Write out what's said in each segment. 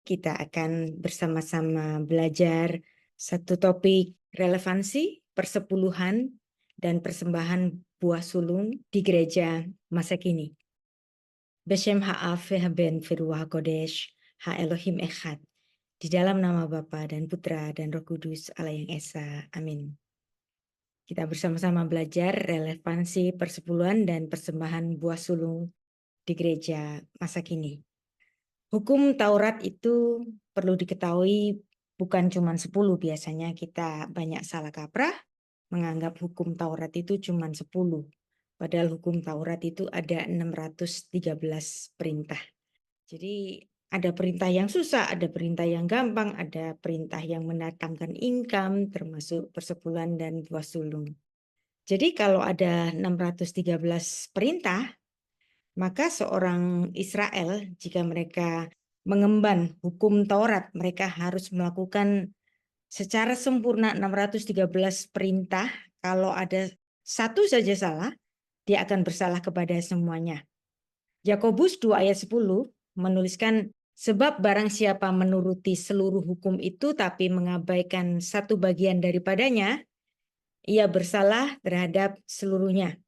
kita akan bersama-sama belajar satu topik relevansi persepuluhan dan persembahan buah sulung di gereja masa kini. Beshem ha'af ben Firuah Kodesh ha Elohim Echad. Di dalam nama Bapa dan Putra dan Roh Kudus Allah yang Esa. Amin. Kita bersama-sama belajar relevansi persepuluhan dan persembahan buah sulung di gereja masa kini. Hukum Taurat itu perlu diketahui bukan cuma 10, biasanya kita banyak salah kaprah menganggap hukum Taurat itu cuma 10. Padahal hukum Taurat itu ada 613 perintah. Jadi ada perintah yang susah, ada perintah yang gampang, ada perintah yang mendatangkan income termasuk persepuluhan dan buah sulung. Jadi kalau ada 613 perintah, maka seorang Israel jika mereka mengemban hukum Taurat, mereka harus melakukan secara sempurna 613 perintah. Kalau ada satu saja salah, dia akan bersalah kepada semuanya. Yakobus 2 ayat 10 menuliskan, sebab barang siapa menuruti seluruh hukum itu tapi mengabaikan satu bagian daripadanya, ia bersalah terhadap seluruhnya.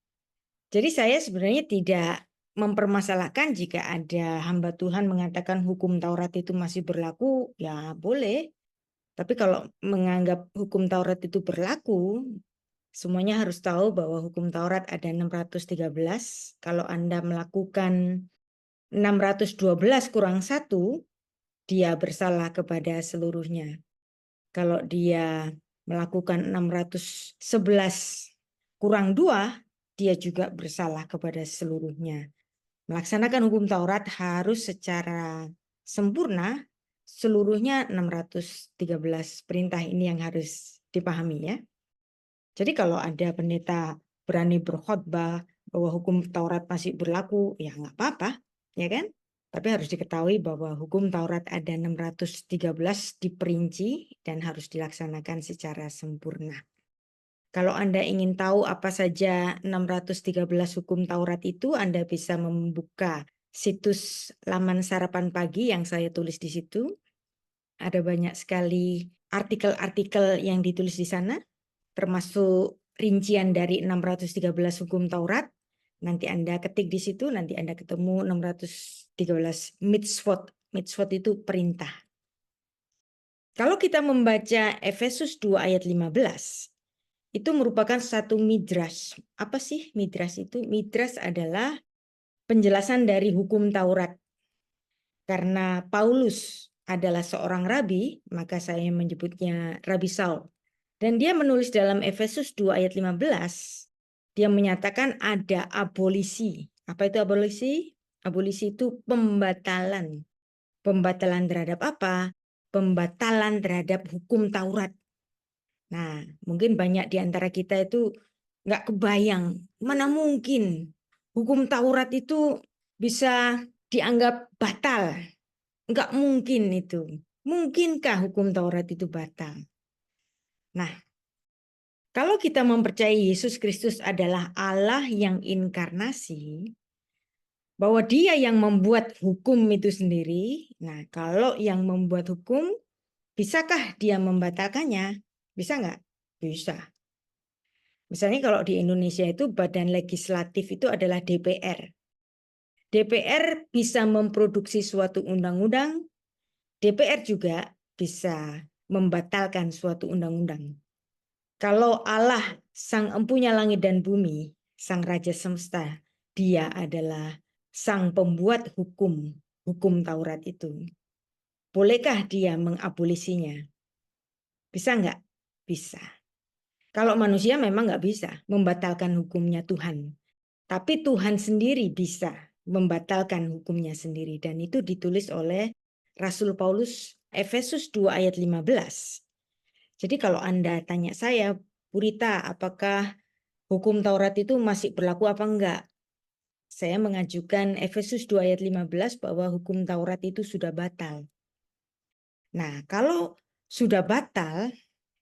Jadi saya sebenarnya tidak mempermasalahkan jika ada hamba Tuhan mengatakan hukum Taurat itu masih berlaku, ya boleh. Tapi kalau menganggap hukum Taurat itu berlaku, semuanya harus tahu bahwa hukum Taurat ada 613. Kalau Anda melakukan 612 kurang 1, dia bersalah kepada seluruhnya. Kalau dia melakukan 611 kurang 2, dia juga bersalah kepada seluruhnya. Melaksanakan hukum Taurat harus secara sempurna, seluruhnya 613 perintah ini yang harus dipahami ya. Jadi kalau ada pendeta berani berkhotbah bahwa hukum Taurat masih berlaku, ya nggak apa-apa, ya kan? Tapi harus diketahui bahwa hukum Taurat ada 613 diperinci dan harus dilaksanakan secara sempurna. Kalau Anda ingin tahu apa saja 613 hukum Taurat itu, Anda bisa membuka situs laman sarapan pagi yang saya tulis di situ. Ada banyak sekali artikel-artikel yang ditulis di sana, termasuk rincian dari 613 hukum Taurat. Nanti Anda ketik di situ, nanti Anda ketemu 613 mitzvot. Mitzvot itu perintah. Kalau kita membaca Efesus 2 ayat 15, itu merupakan satu midrash. Apa sih midrash itu? Midrash adalah penjelasan dari hukum Taurat. Karena Paulus adalah seorang rabi, maka saya menyebutnya Rabi Saul. Dan dia menulis dalam Efesus 2 ayat 15, dia menyatakan ada abolisi. Apa itu abolisi? Abolisi itu pembatalan. Pembatalan terhadap apa? Pembatalan terhadap hukum Taurat. Nah, mungkin banyak di antara kita itu nggak kebayang, mana mungkin hukum Taurat itu bisa dianggap batal. Nggak mungkin itu. Mungkinkah hukum Taurat itu batal? Nah, kalau kita mempercayai Yesus Kristus adalah Allah yang inkarnasi, bahwa dia yang membuat hukum itu sendiri, nah kalau yang membuat hukum, bisakah dia membatalkannya? Bisa nggak? Bisa. Misalnya kalau di Indonesia itu badan legislatif itu adalah DPR. DPR bisa memproduksi suatu undang-undang, DPR juga bisa membatalkan suatu undang-undang. Kalau Allah, sang empunya langit dan bumi, sang raja semesta, dia adalah sang pembuat hukum, hukum Taurat itu. Bolehkah dia mengabolisinya? Bisa nggak? Bisa. Kalau manusia memang nggak bisa membatalkan hukumnya Tuhan. Tapi Tuhan sendiri bisa membatalkan hukumnya sendiri. Dan itu ditulis oleh Rasul Paulus Efesus 2 ayat 15. Jadi kalau Anda tanya saya, Purita, apakah hukum Taurat itu masih berlaku apa enggak? Saya mengajukan Efesus 2 ayat 15 bahwa hukum Taurat itu sudah batal. Nah, kalau sudah batal,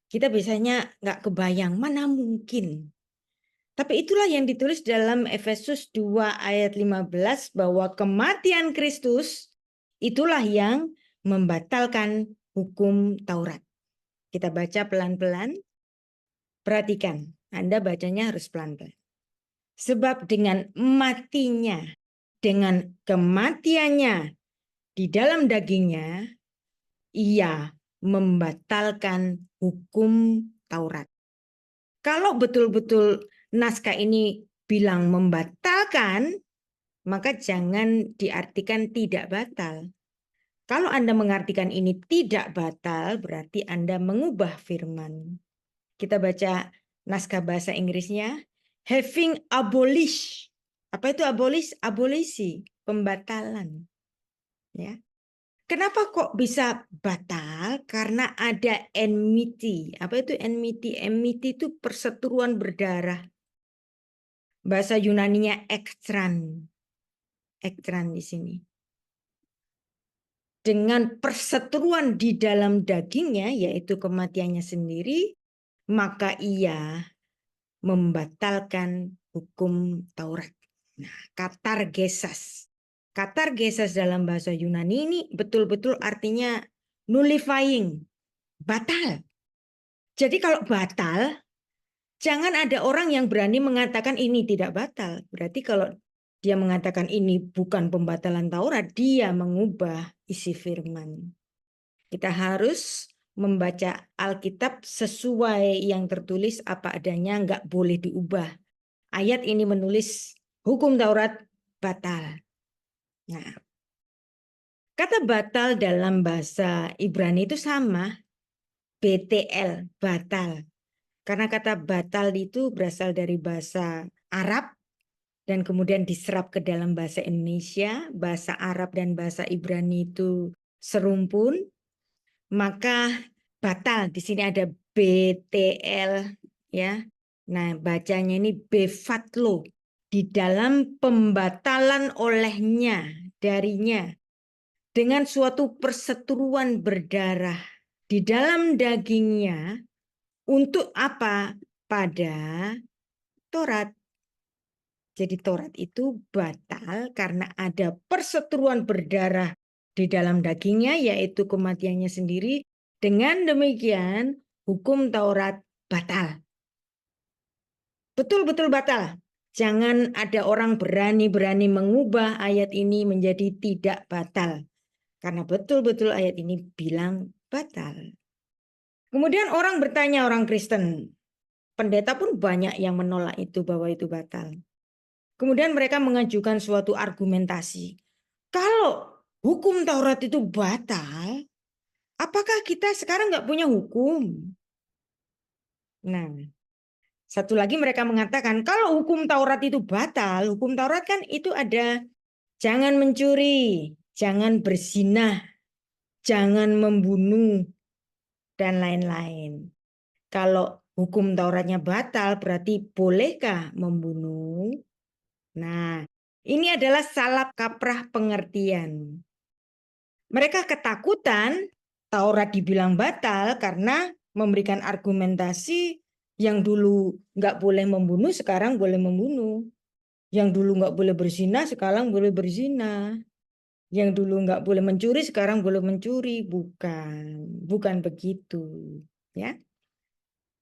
kita biasanya nggak kebayang, mana mungkin. Tapi itulah yang ditulis dalam Efesus 2 ayat 15 bahwa kematian Kristus itulah yang membatalkan hukum Taurat. Kita baca pelan-pelan. Perhatikan, Anda bacanya harus pelan-pelan. Sebab dengan matinya, dengan kematiannya di dalam dagingnya, ia membatalkan hukum Taurat. Kalau betul-betul naskah ini bilang membatalkan, maka jangan diartikan tidak batal. Kalau Anda mengartikan ini tidak batal, berarti Anda mengubah firman. Kita baca naskah bahasa Inggrisnya. Having abolished. Apa itu abolish? Abolisi, pembatalan. Ya. Kenapa kok bisa batal? Karena ada enmity. Apa itu enmity? Enmity itu perseteruan berdarah. Bahasa Yunaninya ektran. Ektran di sini. Dengan perseteruan di dalam dagingnya, yaitu kematiannya sendiri, maka ia membatalkan hukum Taurat. Nah, katargesas. Katargesas dalam bahasa Yunani ini betul-betul artinya nullifying, batal. Jadi kalau batal, jangan ada orang yang berani mengatakan ini tidak batal. Berarti kalau dia mengatakan ini bukan pembatalan Taurat, dia mengubah isi firman. Kita harus membaca Alkitab sesuai yang tertulis apa adanya, nggak boleh diubah. Ayat ini menulis hukum Taurat batal. Nah, kata batal dalam bahasa Ibrani itu sama, BTL, batal. Karena kata batal itu berasal dari bahasa Arab dan kemudian diserap ke dalam bahasa Indonesia. Bahasa Arab dan bahasa Ibrani itu serumpun, maka batal. Di sini ada BTL, ya. Nah, bacanya ini befatlo, di dalam pembatalan olehnya, darinya, dengan suatu perseteruan berdarah di dalam dagingnya. Untuk apa? Pada Taurat. Jadi Taurat itu batal karena ada perseteruan berdarah di dalam dagingnya, yaitu kematiannya sendiri. Dengan demikian, hukum Taurat batal. Betul-betul batal. Jangan ada orang berani-berani mengubah ayat ini menjadi tidak batal. Karena betul-betul ayat ini bilang batal. Kemudian orang bertanya, orang Kristen. Pendeta pun banyak yang menolak itu, bahwa itu batal. Kemudian mereka mengajukan suatu argumentasi. Kalau hukum Taurat itu batal, apakah kita sekarang nggak punya hukum? Nah, satu lagi mereka mengatakan, kalau hukum Taurat itu batal, hukum Taurat kan itu ada jangan mencuri, jangan berzinah, jangan membunuh, dan lain-lain. Kalau hukum Tauratnya batal, berarti bolehkah membunuh? Nah, ini adalah salah kaprah pengertian. Mereka ketakutan Taurat dibilang batal karena memberikan argumentasi yang dulu nggak boleh membunuh, sekarang boleh membunuh. Yang dulu nggak boleh berzina, sekarang boleh berzina. Yang dulu nggak boleh mencuri, sekarang boleh mencuri. Bukan begitu. Ya.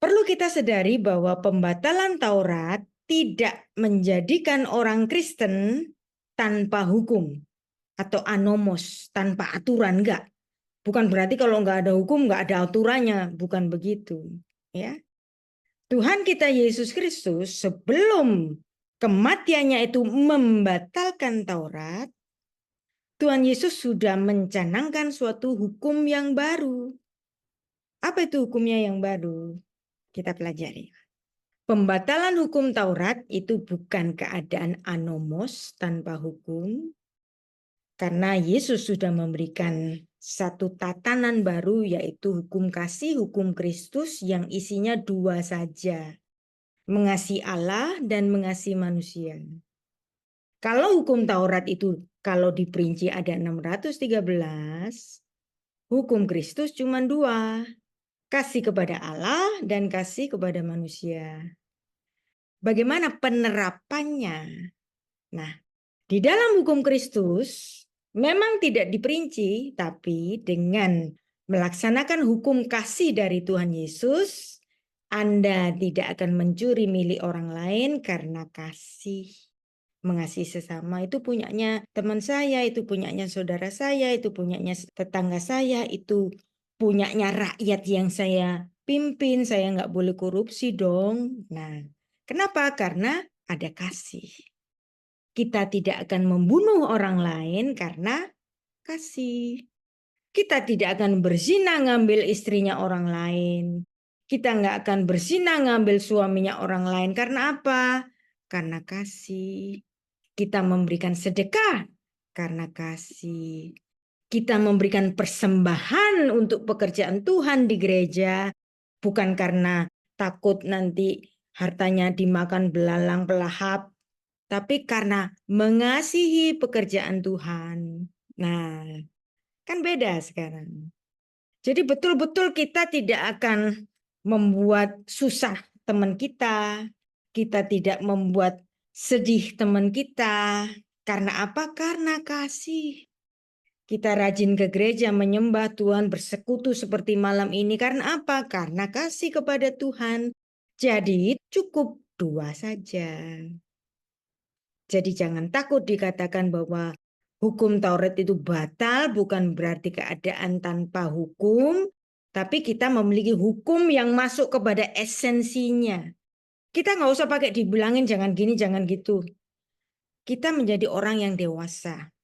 Perlu kita sadari bahwa pembatalan Taurat tidak menjadikan orang Kristen tanpa hukum atau anomos, tanpa aturan, enggak. Bukan berarti kalau enggak ada hukum, enggak ada aturannya, bukan begitu. Ya. Tuhan kita Yesus Kristus sebelum kematiannya itu membatalkan Taurat, Tuhan Yesus sudah mencanangkan suatu hukum yang baru. Apa itu hukumnya yang baru? Kita pelajari. Pembatalan hukum Taurat itu bukan keadaan anomos tanpa hukum, karena Yesus sudah memberikan satu tatanan baru, yaitu hukum kasih, hukum Kristus yang isinya dua saja, mengasihi Allah dan mengasihi manusia. Kalau hukum Taurat itu kalau diperinci ada 613, hukum Kristus cuma dua, kasih kepada Allah dan kasih kepada manusia. Bagaimana penerapannya? Nah, di dalam hukum Kristus Memang tidak diperinci, tapi dengan melaksanakan hukum kasih dari Tuhan Yesus, Anda tidak akan mencuri milik orang lain karena kasih. Mengasihi sesama itu punyanya teman saya, itu punyanya saudara saya, itu punyanya tetangga saya, itu punyanya rakyat yang saya pimpin. Saya nggak boleh korupsi dong. Nah, kenapa? Karena ada kasih. Kita tidak akan membunuh orang lain karena kasih. Kita tidak akan berzina ngambil istrinya orang lain. Kita nggak akan berzina ngambil suaminya orang lain. Karena apa? Karena kasih. Kita memberikan sedekah karena kasih. Kita memberikan persembahan untuk pekerjaan Tuhan di gereja. Bukan karena takut nanti hartanya dimakan belalang pelahap. Tapi karena mengasihi pekerjaan Tuhan. Nah, kan beda sekarang. Jadi betul-betul kita tidak akan membuat susah teman kita. Kita tidak membuat sedih teman kita. Karena apa? Karena kasih. Kita rajin ke gereja menyembah Tuhan, bersekutu seperti malam ini. Karena apa? Karena kasih kepada Tuhan. Jadi cukup 2 saja. Jadi jangan takut dikatakan bahwa hukum Taurat itu batal, bukan berarti keadaan tanpa hukum, tapi kita memiliki hukum yang masuk kepada esensinya. Kita nggak usah pakai dibilangin jangan gini, jangan gitu. Kita menjadi orang yang dewasa.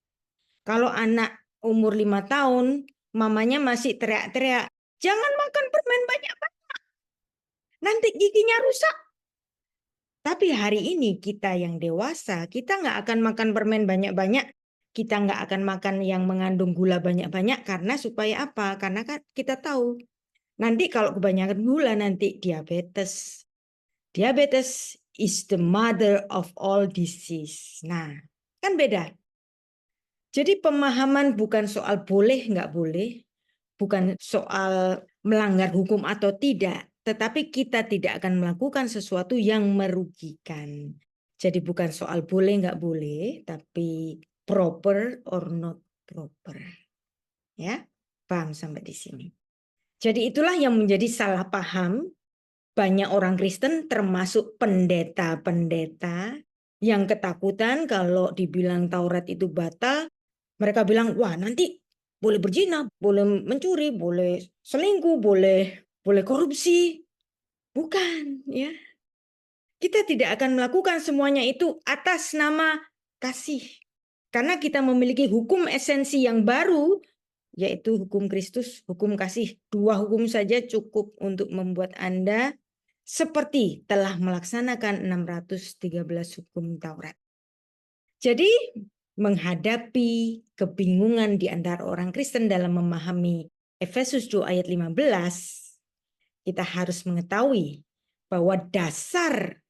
Kalau anak umur 5 tahun, mamanya masih teriak-teriak, jangan makan permen banyak-banyak, nanti giginya rusak. Tapi hari ini kita yang dewasa, kita nggak akan makan permen banyak-banyak. Kita nggak akan makan yang mengandung gula banyak-banyak karena supaya apa? Karena kan kita tahu nanti kalau kebanyakan gula nanti diabetes. Diabetes is the mother of all disease. Nah, kan beda. Jadi pemahaman bukan soal boleh nggak boleh, bukan soal melanggar hukum atau tidak, tetapi kita tidak akan melakukan sesuatu yang merugikan. Jadi bukan soal boleh nggak boleh, tapi proper or not proper. Ya, paham sampai di sini. Jadi itulah yang menjadi salah paham banyak orang Kristen termasuk pendeta-pendeta yang ketakutan kalau dibilang Taurat itu batal. Mereka bilang, wah nanti boleh berzina, boleh mencuri, boleh selingkuh, boleh korupsi. Bukan, ya. Kita tidak akan melakukan semuanya itu atas nama kasih. Karena kita memiliki hukum esensi yang baru, yaitu hukum Kristus, hukum kasih. 2 hukum saja cukup untuk membuat Anda seperti telah melaksanakan 613 hukum Taurat. Jadi menghadapi kebingungan di antara orang Kristen dalam memahami Efesus 2 ayat 15, kita harus mengetahui bahwa dasar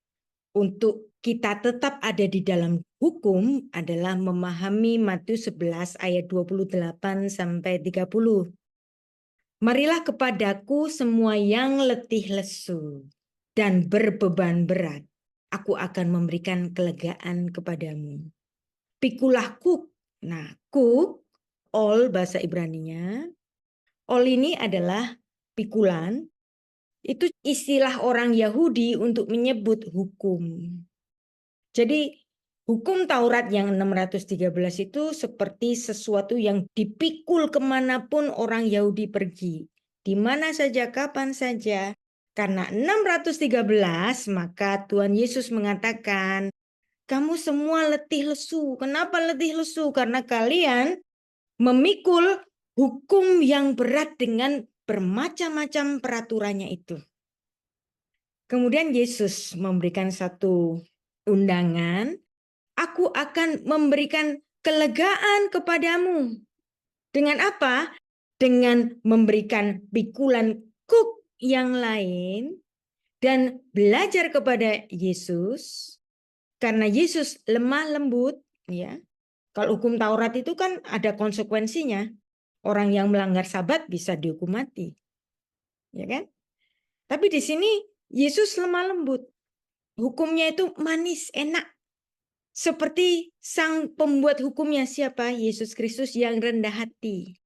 untuk kita tetap ada di dalam hukum adalah memahami Matius 11 ayat 28 sampai 30. Marilah kepadaku semua yang letih lesu dan berbeban berat, aku akan memberikan kelegaan kepadamu. Pikulah kuk. Nah, kuk, ol bahasa Ibraninya. Ol ini adalah pikulan. Itu istilah orang Yahudi untuk menyebut hukum. Jadi hukum Taurat yang 613 itu seperti sesuatu yang dipikul kemanapun orang Yahudi pergi. Di mana saja, kapan saja. Karena 613 maka Tuhan Yesus mengatakan, kamu semua letih lesu. Kenapa letih lesu? Karena kalian memikul hukum yang berat dengan bermacam-macam peraturannya itu. Kemudian Yesus memberikan satu undangan, aku akan memberikan kelegaan kepadamu. Dengan apa? Dengan memberikan pikulan kuk yang lain dan belajar kepada Yesus. Karena Yesus lemah lembut, ya. Kalau hukum Taurat itu kan ada konsekuensinya. Orang yang melanggar Sabat bisa dihukum mati. Ya kan? Tapi di sini Yesus lemah lembut. Hukumnya itu manis, enak. Seperti sang pembuat hukumnya siapa? Yesus Kristus yang rendah hati.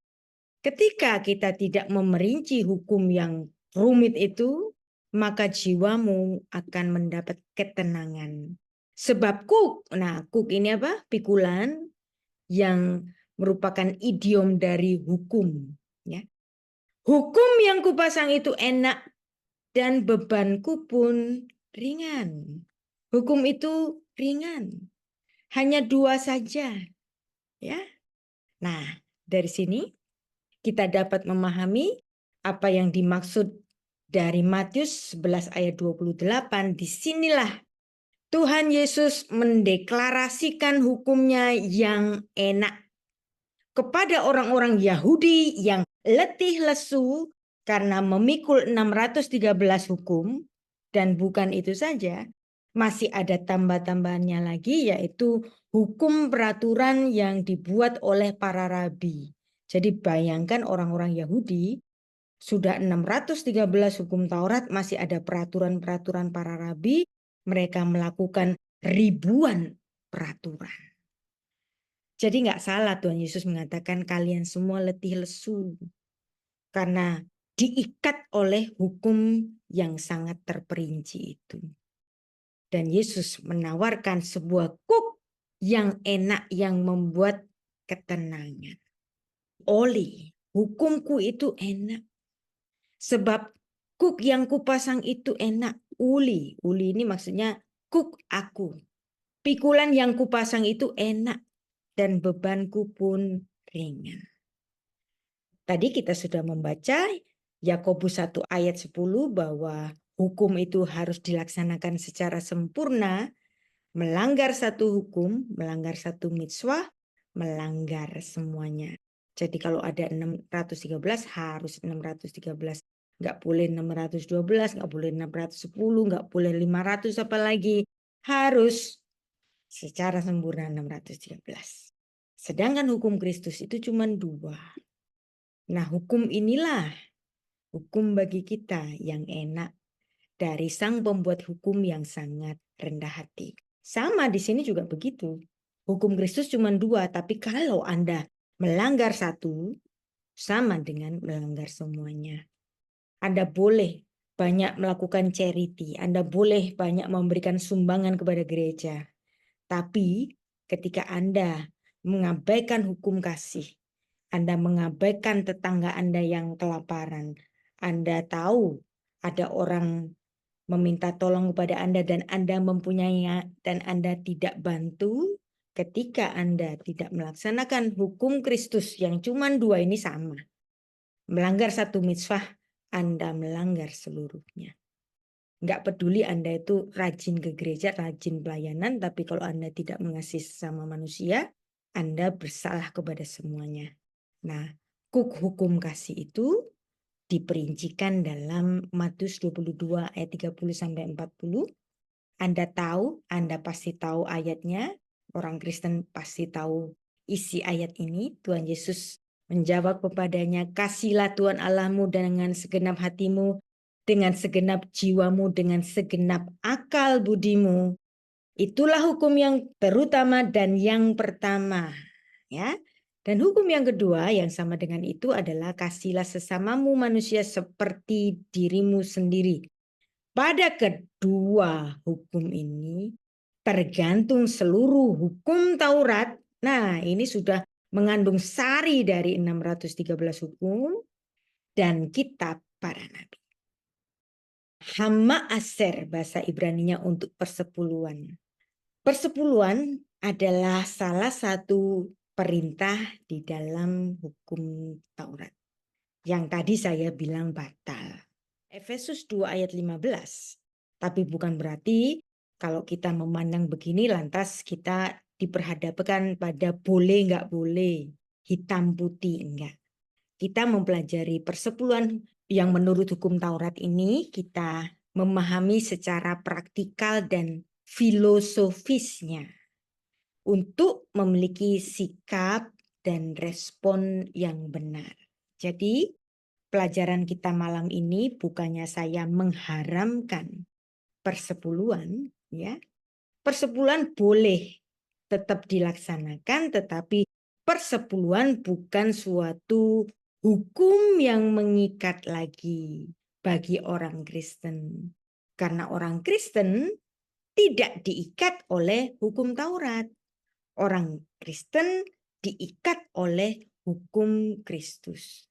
Ketika kita tidak memerinci hukum yang rumit itu, maka jiwamu akan mendapat ketenangan. Sebab kuk ini apa? Pikulan yang merupakan idiom dari hukum. Ya. Hukum yang kupasang itu enak dan bebanku pun ringan. Hukum itu ringan. Hanya 2 saja. Ya. Nah, dari sini kita dapat memahami apa yang dimaksud dari Matius 11 ayat 28. Disinilah Tuhan Yesus mendeklarasikan hukumnya yang enak kepada orang-orang Yahudi yang letih lesu karena memikul 613 hukum. Dan bukan itu saja, masih ada tambah-tambahannya lagi, yaitu hukum peraturan yang dibuat oleh para rabi. Jadi bayangkan orang-orang Yahudi sudah 613 hukum Taurat, masih ada peraturan-peraturan para rabi, mereka melakukan ribuan peraturan. Jadi nggak salah Tuhan Yesus mengatakan kalian semua letih lesu karena diikat oleh hukum yang sangat terperinci itu. Dan Yesus menawarkan sebuah kuk yang enak yang membuat ketenangan. Oli, hukumku itu enak. Sebab kuk yang kupasang itu enak. Uli ini maksudnya kuk aku. Pikulan yang kupasang itu enak dan bebanku pun ringan. Tadi kita sudah membaca Yakobus 1 ayat 10 bahwa hukum itu harus dilaksanakan secara sempurna. Melanggar satu hukum, melanggar satu mitzvah, melanggar semuanya. Jadi kalau ada 613 harus 613. Nggak boleh 612, nggak boleh 610, nggak boleh 500 apalagi. Harus secara sempurna 613. Sedangkan hukum Kristus itu cuma 2. Nah, hukum inilah hukum bagi kita yang enak dari sang pembuat hukum yang sangat rendah hati. Sama di sini juga begitu. Hukum Kristus cuma 2, tapi kalau Anda melanggar satu, sama dengan melanggar semuanya. Anda boleh banyak melakukan charity, Anda boleh banyak memberikan sumbangan kepada gereja. Tapi ketika Anda mengabaikan hukum kasih, Anda mengabaikan tetangga Anda yang kelaparan, Anda tahu ada orang meminta tolong kepada Anda dan Anda mempunyai dan Anda tidak bantu, ketika Anda tidak melaksanakan hukum Kristus yang cuma 2 ini sama. Melanggar satu mitzvah, Anda melanggar seluruhnya. Nggak peduli Anda itu rajin ke gereja, rajin pelayanan, tapi kalau Anda tidak mengasihi sesama manusia, Anda bersalah kepada semuanya. Nah, hukum kasih itu diperincikan dalam Matius 22 ayat 30-40. Anda tahu, Anda pasti tahu ayatnya. Orang Kristen pasti tahu isi ayat ini. Tuhan Yesus menjawab kepadanya, kasihlah Tuhan Allahmu dengan segenap hatimu, dengan segenap jiwamu, dengan segenap akal budimu. Itulah hukum yang terutama dan yang pertama. Ya. Dan hukum yang kedua yang sama dengan itu adalah kasihlah sesamamu manusia seperti dirimu sendiri. Pada kedua hukum ini tergantung seluruh hukum Taurat. Nah, ini sudah mengandung sari dari 613 hukum dan kitab para nabi. Hama aser bahasa Ibraninya untuk persepuluhan. Persepuluhan adalah salah satu perintah di dalam hukum Taurat. Yang tadi saya bilang batal. Efesus 2 ayat 15. Tapi bukan berarti kalau kita memandang begini lantas kita diperhadapkan pada boleh nggak boleh, hitam putih enggak. Kita mempelajari persepuluhan yang menurut hukum Taurat ini kita memahami secara praktikal dan filosofisnya untuk memiliki sikap dan respon yang benar. Jadi pelajaran kita malam ini bukannya saya mengharamkan persepuluhan, ya. Persepuluhan boleh tetap dilaksanakan, tetapi persepuluhan bukan suatu hukum yang mengikat lagi bagi orang Kristen. Karena orang Kristen tidak diikat oleh hukum Taurat. Orang Kristen diikat oleh hukum Kristus.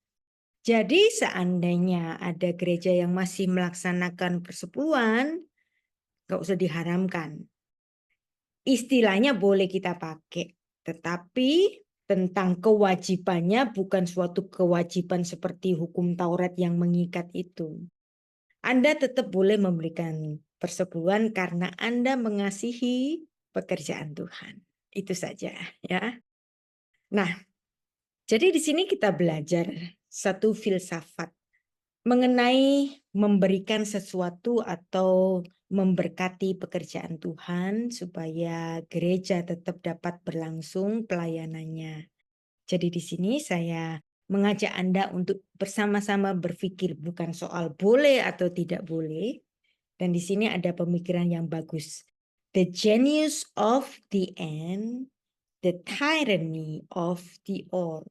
Jadi seandainya ada gereja yang masih melaksanakan persepuluhan, nggak usah diharamkan. Istilahnya boleh kita pakai, tetapi tentang kewajibannya bukan suatu kewajiban seperti hukum Taurat yang mengikat itu. Anda tetap boleh memberikan persepuluhan karena Anda mengasihi pekerjaan Tuhan. Itu saja ya. Nah, jadi di sini kita belajar satu filsafat mengenai memberikan sesuatu atau memberkati pekerjaan Tuhan supaya gereja tetap dapat berlangsung pelayanannya. Jadi di sini saya mengajak Anda untuk bersama-sama berpikir bukan soal boleh atau tidak boleh. Dan di sini ada pemikiran yang bagus. The genius of the end, the tyranny of the all.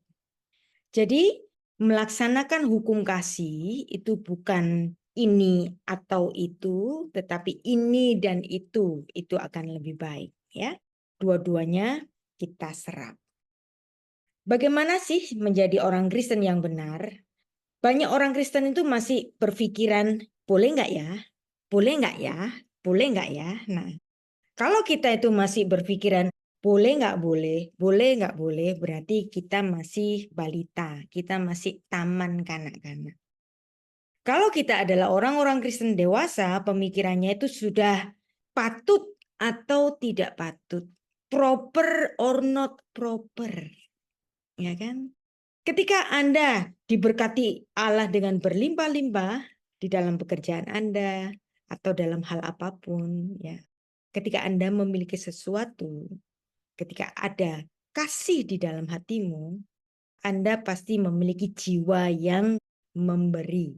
Jadi melaksanakan hukum kasih itu bukan ini atau itu, tetapi ini dan itu akan lebih baik ya. Dua-duanya kita serap. Bagaimana sih menjadi orang Kristen yang benar? Banyak orang Kristen itu masih berpikiran boleh nggak ya? Boleh nggak ya? Boleh nggak ya? Nah, kalau kita itu masih berpikiran boleh nggak boleh, berarti kita masih balita, kita masih taman kanak-kanak. Kalau kita adalah orang-orang Kristen dewasa, pemikirannya itu sudah patut atau tidak patut, proper or not proper, ya kan? Ketika Anda diberkati Allah dengan berlimpah-limpah di dalam pekerjaan Anda atau dalam hal apapun, ya. Ketika Anda memiliki sesuatu, ketika ada kasih di dalam hatimu, Anda pasti memiliki jiwa yang memberi.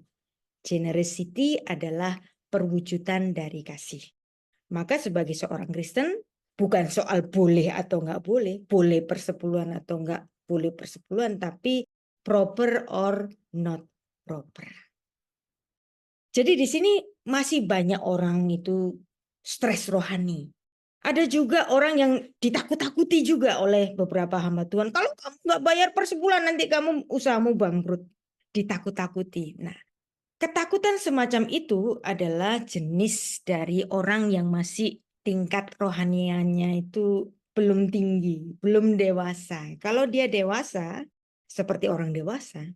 Generosity adalah perwujudan dari kasih. Maka sebagai seorang Kristen, bukan soal boleh atau nggak boleh persepuluhan atau nggak boleh persepuluhan, tapi proper or not proper. Jadi di sini masih banyak orang itu stres rohani. Ada juga orang yang ditakut-takuti juga oleh beberapa hamba Tuhan. Kalau kamu nggak bayar persepuluhan nanti kamu usahamu bangkrut. Ditakut-takuti. Nah, ketakutan semacam itu adalah jenis dari orang yang masih tingkat rohaniannya itu belum tinggi, belum dewasa. Kalau dia dewasa, seperti orang dewasa,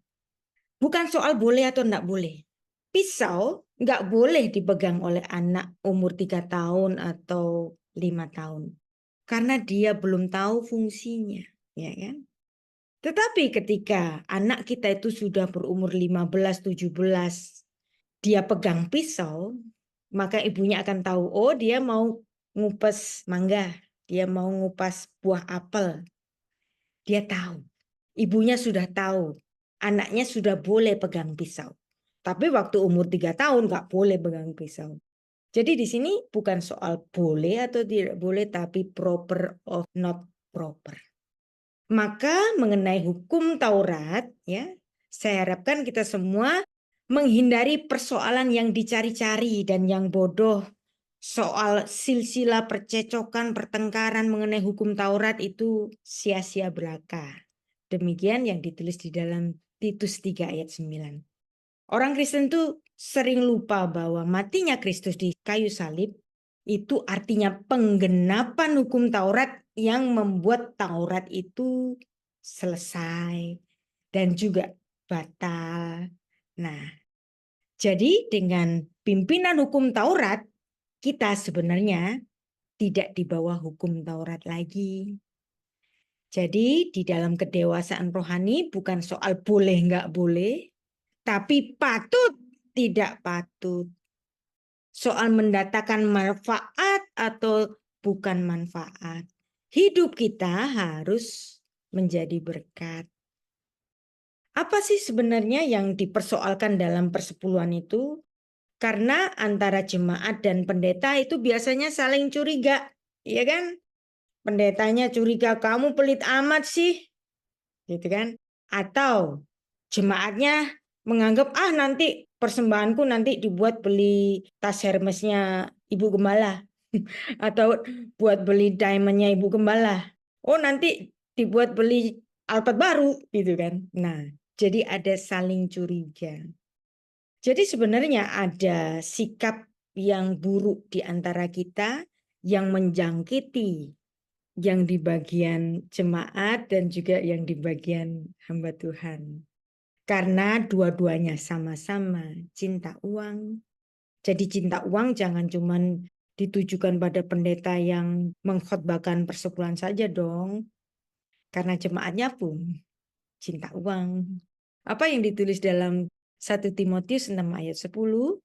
bukan soal boleh atau enggak boleh. Pisau nggak boleh dipegang oleh anak umur 3 tahun atau 5 tahun. Karena dia belum tahu fungsinya, ya kan? Tetapi ketika anak kita itu sudah berumur 15, 17, dia pegang pisau, maka ibunya akan tahu, oh dia mau ngupas mangga, dia mau ngupas buah apel. Dia tahu, ibunya sudah tahu, anaknya sudah boleh pegang pisau. Tapi waktu umur 3 tahun nggak boleh pegang pisau. Jadi di sini bukan soal boleh atau tidak boleh, tapi proper or not proper. Maka mengenai hukum Taurat, ya, saya harapkan kita semua menghindari persoalan yang dicari-cari dan yang bodoh. Soal silsilah percecokan, pertengkaran mengenai hukum Taurat itu sia-sia belaka. Demikian yang ditulis di dalam Titus 3 ayat 9. Orang Kristen itu sering lupa bahwa matinya Kristus di kayu salib itu artinya penggenapan hukum Taurat yang membuat Taurat itu selesai dan juga batal. Nah, jadi dengan pimpinan hukum Taurat, kita sebenarnya tidak di bawah hukum Taurat lagi. Jadi di dalam kedewasaan rohani bukan soal boleh nggak boleh, tapi patut tidak patut. Soal mendatangkan manfaat atau bukan manfaat. Hidup kita harus menjadi berkat. Apa sih sebenarnya yang dipersoalkan dalam persepuluhan itu? Karena antara jemaat dan pendeta itu biasanya saling curiga, ya kan? pendetanya curiga, kamu pelit amat sih, gitu kan? Atau jemaatnya menganggap, nanti persembahanku nanti dibuat beli tas Hermesnya Ibu Gembala. Atau buat beli diamondnya Ibu Gembala. Oh, nanti dibuat beli Alphard baru, gitu kan. Nah, jadi ada saling curiga. Jadi sebenarnya ada sikap yang buruk di antara kita yang menjangkiti yang di bagian jemaat dan juga yang di bagian hamba Tuhan. Karena dua-duanya sama-sama cinta uang. Jadi cinta uang jangan cuman ditujukan pada pendeta yang mengkhotbahkan persepuluhan saja dong. Karena jemaatnya pun cinta uang. Apa yang ditulis dalam 1 Timotius 6 ayat 10?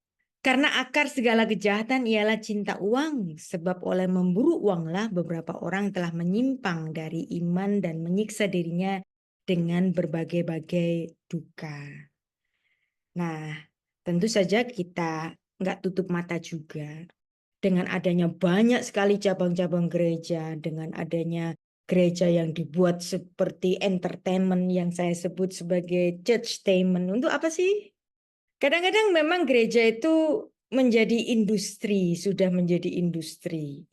Karena akar segala kejahatan ialah cinta uang, sebab oleh memburu uanglah beberapa orang telah menyimpang dari iman dan menyiksa dirinya dengan berbagai-bagai duka. Nah, tentu saja kita nggak tutup mata juga. Dengan adanya banyak sekali cabang-cabang gereja, dengan adanya gereja yang dibuat seperti entertainment yang saya sebut sebagai churchtainment. Untuk apa sih? Kadang-kadang memang gereja itu menjadi industri, sudah menjadi industri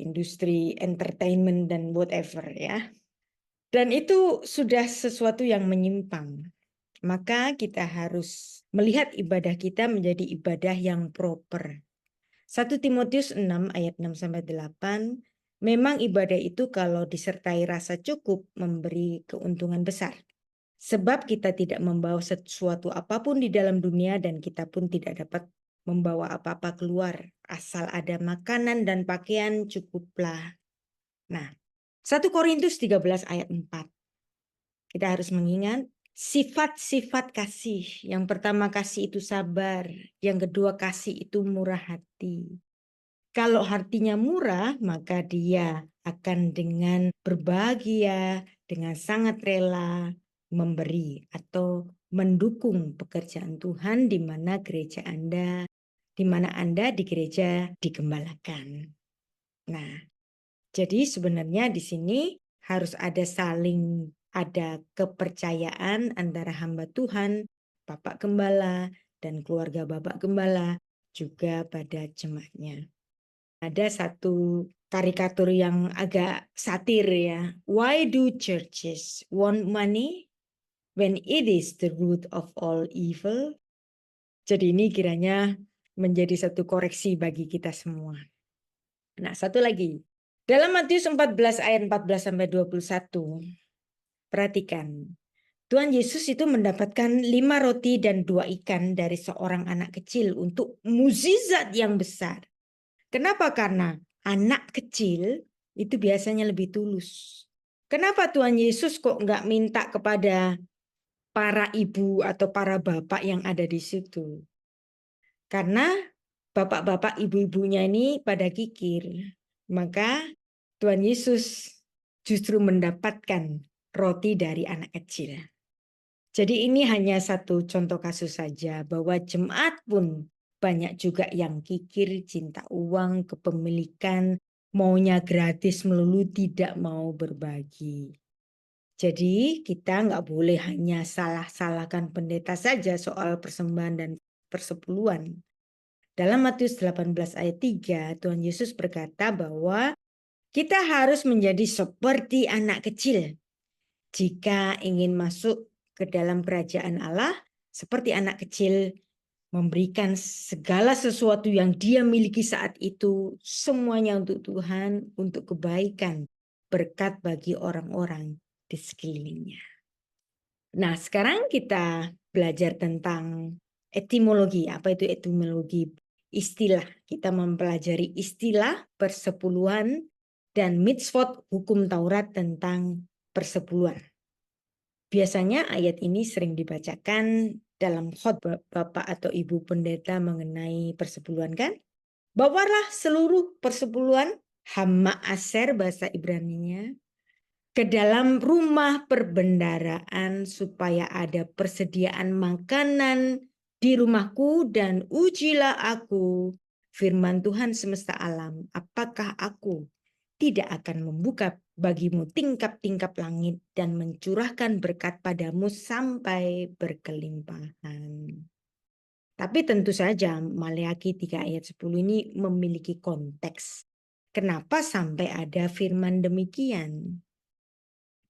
entertainment dan whatever ya. Dan itu sudah sesuatu yang menyimpang. Maka kita harus melihat ibadah kita menjadi ibadah yang proper. 1 Timotius 6 ayat 6-8, memang ibadah itu kalau disertai rasa cukup memberi keuntungan besar. Sebab kita tidak membawa sesuatu apapun di dalam dunia dan kita pun tidak dapat membawa apa-apa keluar. Asal ada makanan dan pakaian cukuplah. Nah, 1 Korintus 13 ayat 4. Kita harus mengingat sifat-sifat kasih. Yang pertama kasih itu sabar. Yang kedua kasih itu murah hati. Kalau hatinya murah, maka dia akan dengan berbahagia, dengan sangat rela memberi atau mendukung pekerjaan Tuhan di mana gereja Anda, di mana Anda di gereja digembalakan. Nah, jadi sebenarnya di sini harus ada kepercayaan antara hamba Tuhan, Bapak Gembala, dan keluarga Bapak Gembala, juga pada jemaatnya. Ada satu karikatur yang agak satir ya. Why do churches want money when it is the root of all evil? Jadi ini kiranya menjadi satu koreksi bagi kita semua. Nah, satu lagi. Dalam Matius 14 ayat 14-21, perhatikan. Tuhan Yesus itu mendapatkan 5 roti dan 2 ikan dari seorang anak kecil untuk mukjizat yang besar. Kenapa? Karena anak kecil itu biasanya lebih tulus. Kenapa Tuhan Yesus kok nggak minta kepada para ibu atau para bapak yang ada di situ? Karena bapak-bapak ibu-ibunya ini pada kikir. Maka Tuhan Yesus justru mendapatkan roti dari anak kecil. Jadi ini hanya satu contoh kasus saja bahwa jemaat pun banyak juga yang kikir, cinta uang, kepemilikan, maunya gratis melulu, tidak mau berbagi. Jadi kita nggak boleh hanya salah-salahkan pendeta saja soal persembahan dan persepuluhan. Dalam Matius 18 ayat 3, Tuhan Yesus berkata bahwa kita harus menjadi seperti anak kecil. Jika ingin masuk ke dalam kerajaan Allah, seperti anak kecil, memberikan segala sesuatu yang dia miliki saat itu, semuanya untuk Tuhan, untuk kebaikan, berkat bagi orang-orang di sekelilingnya. Nah, sekarang kita belajar tentang etimologi. Apa itu etimologi? Istilah. Kita mempelajari istilah persepuluhan dan mitzvot hukum Taurat tentang persepuluhan. Biasanya ayat ini sering dibacakan dalam khotbah Bapak atau Ibu Pendeta mengenai persepuluhan kan? Bawalah seluruh persepuluhan Hamma Aser bahasa Ibraninya ke dalam rumah perbendaraan supaya ada persediaan makanan di rumahku dan ujilah aku firman Tuhan semesta alam. Apakah aku tidak akan membuka bagimu tingkap-tingkap langit dan mencurahkan berkat padamu sampai berkelimpahan. Tapi tentu saja Maleakhi 3 ayat 10 ini memiliki konteks. Kenapa sampai ada firman demikian?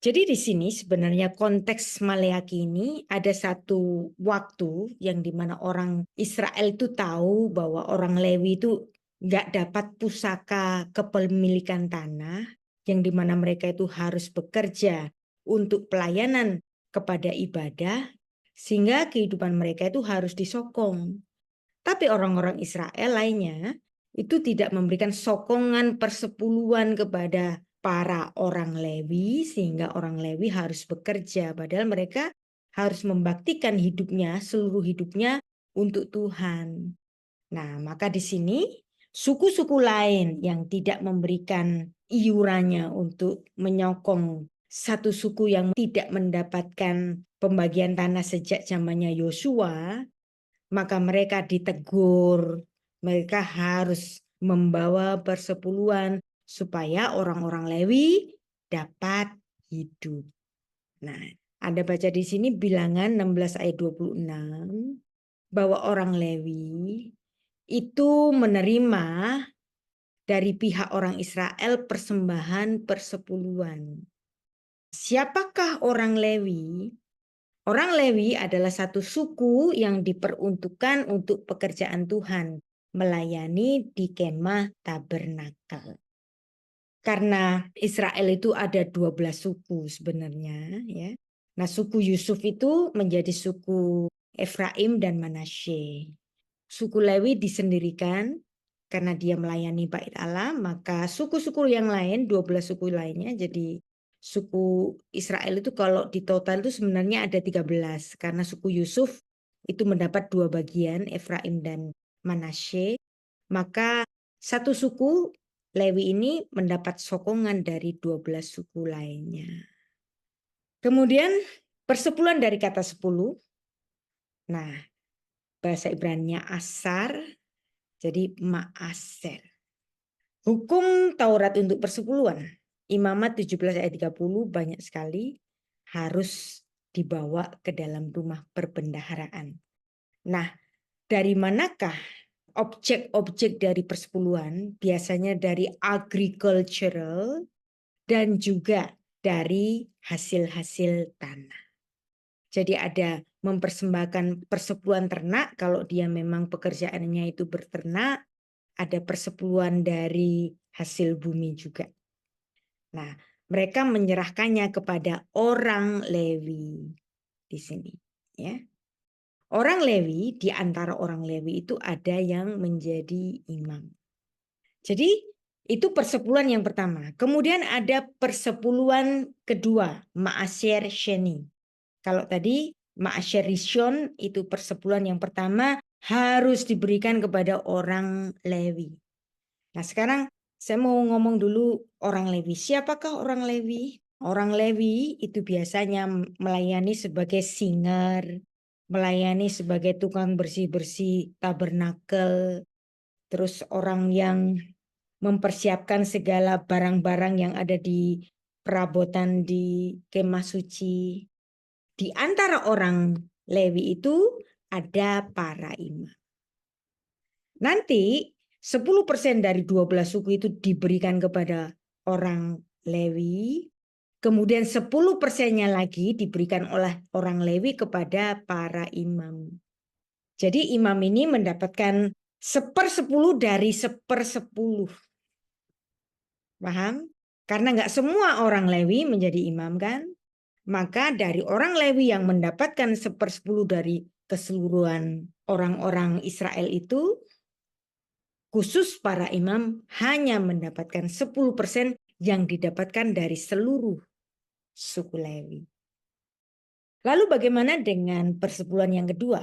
Jadi di sini sebenarnya konteks Maleakhi ini ada satu waktu yang dimana orang Israel itu tahu bahwa orang Lewi itu nggak dapat pusaka kepemilikan tanah, yang dimana mereka itu harus bekerja untuk pelayanan kepada ibadah, sehingga kehidupan mereka itu harus disokong. Tapi orang-orang Israel lainnya itu tidak memberikan sokongan persepuluhan kepada para orang Lewi, sehingga orang Lewi harus bekerja, padahal mereka harus membaktikan hidupnya, seluruh hidupnya untuk Tuhan. Nah, maka di sini suku-suku lain yang tidak memberikan iurannya untuk menyokong satu suku yang tidak mendapatkan pembagian tanah sejak zamannya Yosua, maka mereka ditegur, mereka harus membawa persepuluhan supaya orang-orang Lewi dapat hidup. Nah, Anda baca di sini Bilangan 16 ayat 26 bahwa orang Lewi itu menerima dari pihak orang Israel persembahan persepuluhan. Siapakah orang Lewi? Orang Lewi adalah satu suku yang diperuntukkan untuk pekerjaan Tuhan, melayani di kemah tabernakel. Karena Israel itu ada 12 suku sebenarnya, ya. Nah, suku Yusuf itu menjadi suku Efraim dan Manasye. Suku Lewi disendirikan karena dia melayani bait Allah, maka suku-suku yang lain, 12 suku lainnya, jadi suku Israel itu kalau di total itu sebenarnya ada 13, karena suku Yusuf itu mendapat 2 bagian, Efraim dan Manasye. Maka satu suku Lewi ini mendapat sokongan dari 12 suku lainnya. Kemudian persepuluhan dari kata 10. Nah, bahasa Ibraninya asar, jadi ma'aser. Hukum Taurat untuk persepuluhan. Imamat 17 ayat 30 banyak sekali harus dibawa ke dalam rumah perbendaharaan. Nah, dari manakah objek-objek dari persepuluhan? Biasanya dari agricultural dan juga dari hasil-hasil tanah. Jadi ada mempersembahkan persepuluhan ternak kalau dia memang pekerjaannya itu berternak, ada persepuluhan dari hasil bumi juga. Nah, mereka menyerahkannya kepada orang Lewi di sini, ya. Orang Lewi, di antara orang Lewi itu ada yang menjadi imam. Jadi itu persepuluhan yang pertama. Kemudian ada persepuluhan kedua, Ma'asyer Sheni. Kalau tadi Ma'asyer Rishon itu persepuluhan yang pertama harus diberikan kepada orang Lewi. Nah, sekarang saya mau ngomong dulu orang Lewi. Siapakah orang Lewi? Orang Lewi itu biasanya melayani sebagai singer, melayani sebagai tukang bersih-bersih tabernakel, terus orang yang mempersiapkan segala barang-barang yang ada di perabotan di kemah suci. Di antara orang Lewi itu ada para imam. Nanti 10% dari 12 suku itu diberikan kepada orang Lewi. Kemudian 10%-nya lagi diberikan oleh orang Lewi kepada para imam. Jadi imam ini mendapatkan 1/10 dari 1/10. Paham? Karena nggak semua orang Lewi menjadi imam kan? Maka dari orang Lewi yang mendapatkan 1/10 dari keseluruhan orang-orang Israel itu, khusus para imam hanya mendapatkan 10% yang didapatkan dari seluruh suku Lewi. Lalu bagaimana dengan persepuluhan yang kedua?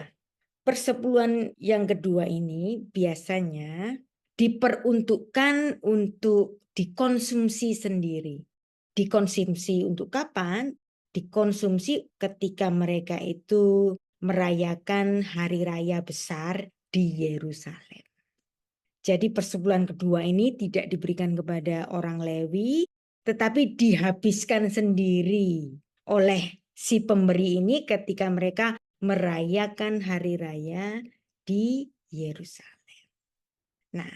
Persepuluhan yang kedua ini biasanya diperuntukkan untuk dikonsumsi sendiri. Dikonsumsi untuk kapan? Dikonsumsi ketika mereka itu merayakan hari raya besar di Yerusalem. Jadi persepuluhan kedua ini tidak diberikan kepada orang Lewi, tetapi dihabiskan sendiri oleh si pemberi ini ketika mereka merayakan hari raya di Yerusalem. Nah,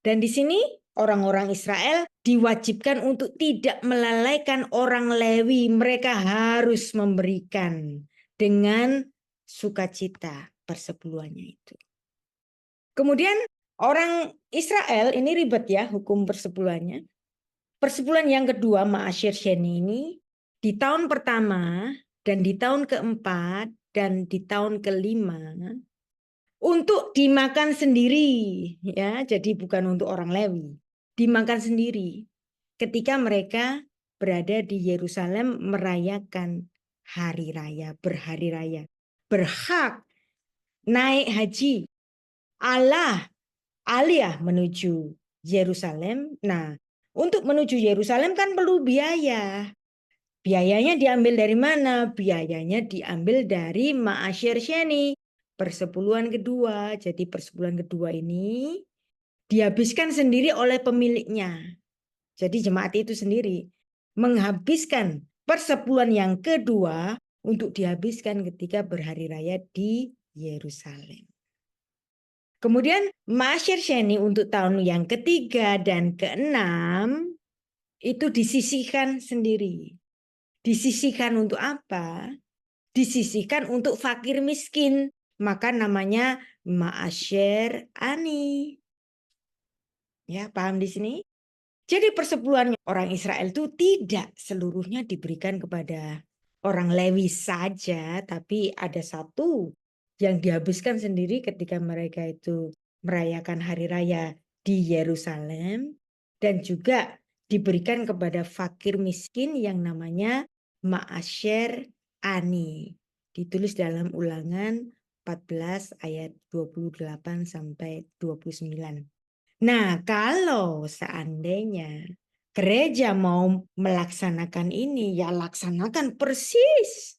dan di sini orang-orang Israel diwajibkan untuk tidak melalaikan orang Lewi. Mereka harus memberikan dengan sukacita persepuluhannya itu. Kemudian orang Israel ini ribet ya hukum persepuluhannya. Persepuluhan yang kedua Ma'asyir Sheni ini di tahun pertama dan di tahun keempat dan di tahun kelima untuk dimakan sendiri ya, jadi bukan untuk orang Lewi, dimakan sendiri ketika mereka berada di Yerusalem merayakan hari raya, berhari raya, berhak naik haji aliyah menuju Yerusalem. Nah, untuk menuju Yerusalem kan perlu biaya. Biayanya diambil dari mana? Biayanya diambil dari Ma'asyir Sheni, persepuluhan kedua. Jadi persepuluhan kedua ini dihabiskan sendiri oleh pemiliknya. Jadi jemaat itu sendiri menghabiskan persepuluhan yang kedua untuk dihabiskan ketika berhari raya di Yerusalem. Kemudian Ma'asyir Sheni untuk tahun yang ketiga dan keenam itu disisihkan sendiri. Disisihkan untuk apa? Disisihkan untuk fakir miskin. Maka namanya Ma'asyir Ani. Ya, paham di sini? Jadi persepuluhan orang Israel itu tidak seluruhnya diberikan kepada orang Lewi saja, tapi ada satu yang dihabiskan sendiri ketika mereka itu merayakan hari raya di Yerusalem, dan juga diberikan kepada fakir miskin yang namanya Ma'asyir Ani. Ditulis dalam Ulangan 14 ayat 28 sampai 29. Nah, kalau seandainya gereja mau melaksanakan ini, ya laksanakan persis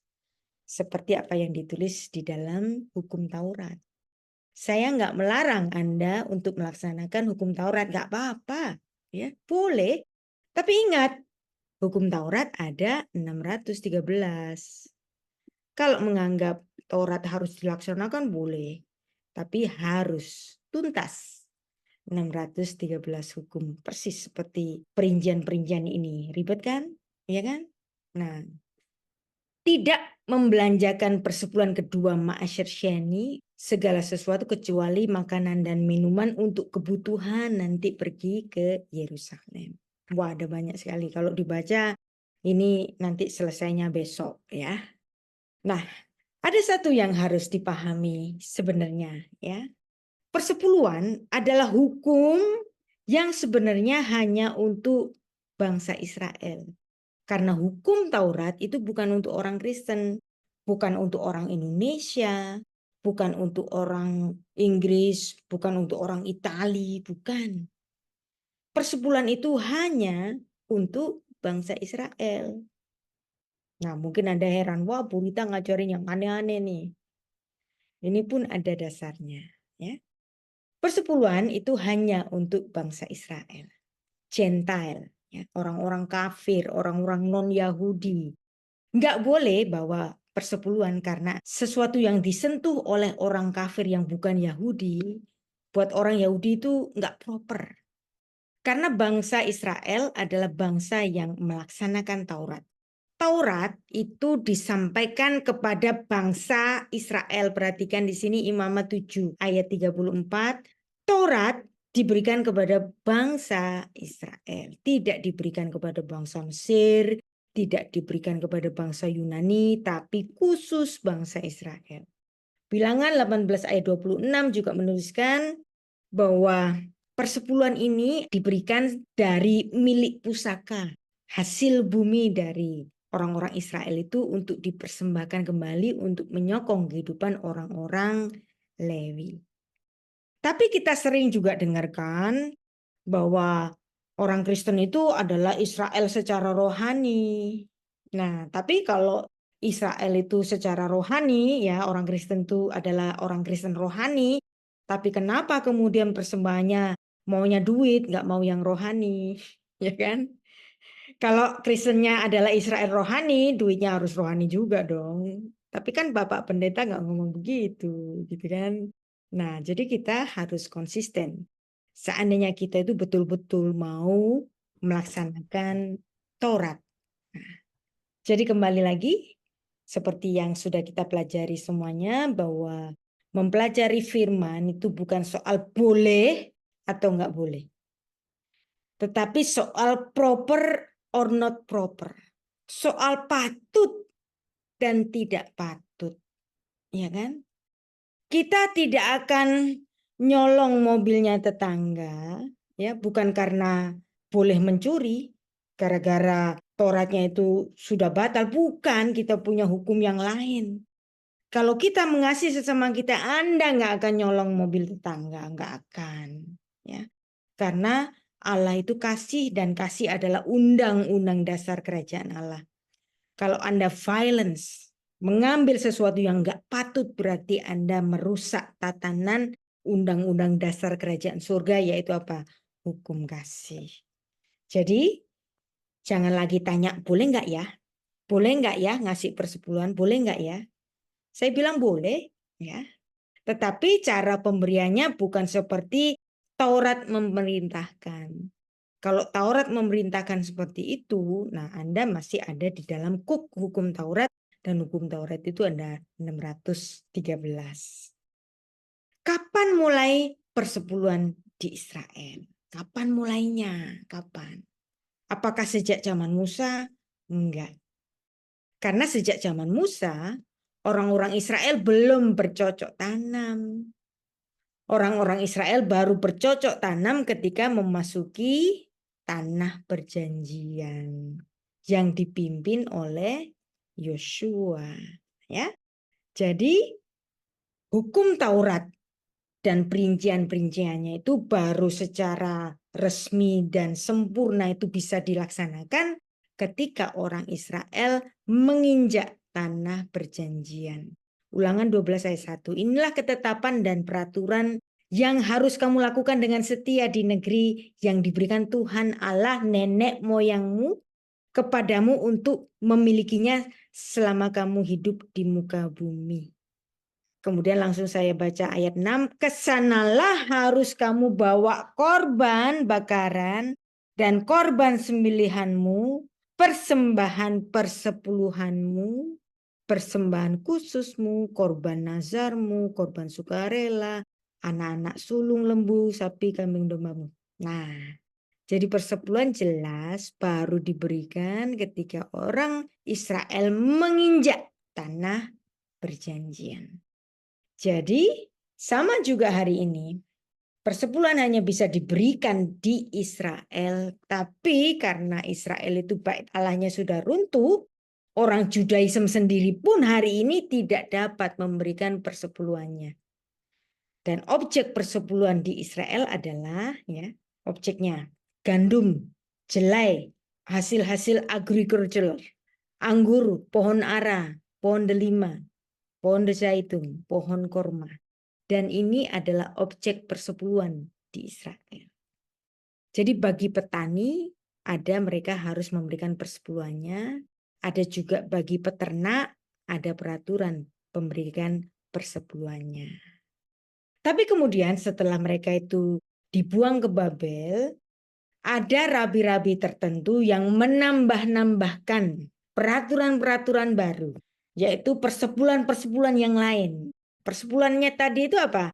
seperti apa yang ditulis di dalam hukum Taurat. Saya nggak melarang Anda untuk melaksanakan hukum Taurat, nggak apa-apa, ya boleh. Tapi ingat, hukum Taurat ada 613. Kalau menganggap Taurat harus dilaksanakan boleh, tapi harus tuntas. 613 hukum, persis seperti perincian-perincian ini. Ribet kan? Ya kan? Nah, tidak membelanjakan persepuluhan kedua Ma'asyir Sheni segala sesuatu kecuali makanan dan minuman untuk kebutuhan nanti pergi ke Yerusalem. Wah, ada banyak sekali. Kalau dibaca ini nanti selesainya besok ya. Nah, ada satu yang harus dipahami sebenarnya ya. Persepuluhan adalah hukum yang sebenarnya hanya untuk bangsa Israel. Karena hukum Taurat itu bukan untuk orang Kristen, bukan untuk orang Indonesia, bukan untuk orang Inggris, bukan untuk orang Itali, bukan. Persepuluhan itu hanya untuk bangsa Israel. Nah, mungkin Anda heran, wah Bu Rita ngajarin yang aneh-aneh nih. Ini pun ada dasarnya, ya. Persepuluhan itu hanya untuk bangsa Israel, Gentile, ya, orang-orang kafir, orang-orang non-Yahudi. Nggak boleh bawa persepuluhan karena sesuatu yang disentuh oleh orang kafir yang bukan Yahudi, buat orang Yahudi itu nggak proper. Karena bangsa Israel adalah bangsa yang melaksanakan Taurat. Taurat itu disampaikan kepada bangsa Israel. Perhatikan di sini Imamat 7 ayat 34. Taurat diberikan kepada bangsa Israel, tidak diberikan kepada bangsa Mesir, tidak diberikan kepada bangsa Yunani, tapi khusus bangsa Israel. Bilangan 18 ayat 26 juga menuliskan bahwa persepuluhan ini diberikan dari milik pusaka, hasil bumi dari orang-orang Israel itu untuk dipersembahkan kembali untuk menyokong kehidupan orang-orang Lewi. Tapi kita sering juga dengarkan bahwa orang Kristen itu adalah Israel secara rohani. Nah, tapi kalau Israel itu secara rohani, ya orang Kristen itu adalah orang Kristen rohani, tapi kenapa kemudian persembahannya maunya duit, nggak mau yang rohani, ya kan? Kalau Kristennya adalah Israel rohani, duitnya harus rohani juga dong. Tapi kan Bapak Pendeta nggak ngomong begitu, gitu kan? Nah, jadi kita harus konsisten. Seandainya kita itu betul-betul mau melaksanakan Taurat. Nah, jadi kembali lagi, seperti yang sudah kita pelajari semuanya, bahwa mempelajari firman itu bukan soal boleh atau nggak boleh, tetapi soal proper or not proper. Soal patut dan tidak patut. Ya kan? Kita tidak akan nyolong mobilnya tetangga, ya, bukan karena boleh mencuri, gara-gara Tauratnya itu sudah batal. Bukan, kita punya hukum yang lain. Kalau kita mengasihi sesama kita, Anda nggak akan nyolong mobil tetangga, nggak akan. Ya. Karena Allah itu kasih, dan kasih adalah undang-undang dasar kerajaan Allah. Kalau Anda violence, mengambil sesuatu yang nggak patut, berarti Anda merusak tatanan undang-undang dasar kerajaan surga, yaitu apa? Hukum kasih. Jadi, jangan lagi tanya, boleh nggak ya? Boleh nggak ya ngasih persepuluhan? Boleh nggak ya? Saya bilang boleh, ya. Tetapi cara pemberiannya bukan seperti Taurat memerintahkan. Kalau Taurat memerintahkan seperti itu, nah Anda masih ada di dalam hukum Taurat, dan hukum Taurat itu ada 613. Kapan mulai persepuluhan di Israel? Kapan mulainya? Kapan? Apakah sejak zaman Musa? Enggak. Karena sejak zaman Musa, orang-orang Israel belum bercocok tanam. Orang-orang Israel baru bercocok tanam ketika memasuki tanah perjanjian yang dipimpin oleh Yosua, ya. Jadi hukum Taurat dan perincian-perinciannya itu baru secara resmi dan sempurna itu bisa dilaksanakan ketika orang Israel menginjak tanah perjanjian. Ulangan 12 ayat 1. Inilah ketetapan dan peraturan yang harus kamu lakukan dengan setia di negeri yang diberikan Tuhan Allah nenek moyangmu kepadamu untuk memilikinya selama kamu hidup di muka bumi. Kemudian langsung saya baca ayat 6. Kesanalah harus kamu bawa korban bakaran dan korban sembelihanmu, persembahan persepuluhanmu, persembahan khususmu, korban nazarmu, korban sukarela, anak-anak sulung lembu, sapi, kambing, dombamu. Nah, jadi persepuluhan jelas baru diberikan ketika orang Israel menginjak tanah perjanjian. Jadi sama juga hari ini, persepuluhan hanya bisa diberikan di Israel, tapi karena Israel itu bait Allahnya sudah runtuh, orang Judaism sendiri pun hari ini tidak dapat memberikan persepuluhannya. Dan objek persepuluhan di Israel adalah, ya, objeknya gandum, jelai, hasil-hasil agriculture, anggur, pohon ara, pohon delima, pohon zaitun, pohon korma. Dan ini adalah objek persepuluhan di Israel. Jadi bagi petani, ada mereka harus memberikan persepuluhannya. Ada juga bagi peternak, ada peraturan pemberikan persepuluhannya. Tapi kemudian setelah mereka itu dibuang ke Babel, ada rabi-rabi tertentu yang menambah-nambahkan peraturan-peraturan baru, yaitu persepuluhan-persepuluhan yang lain. Persepuluhannya tadi itu apa?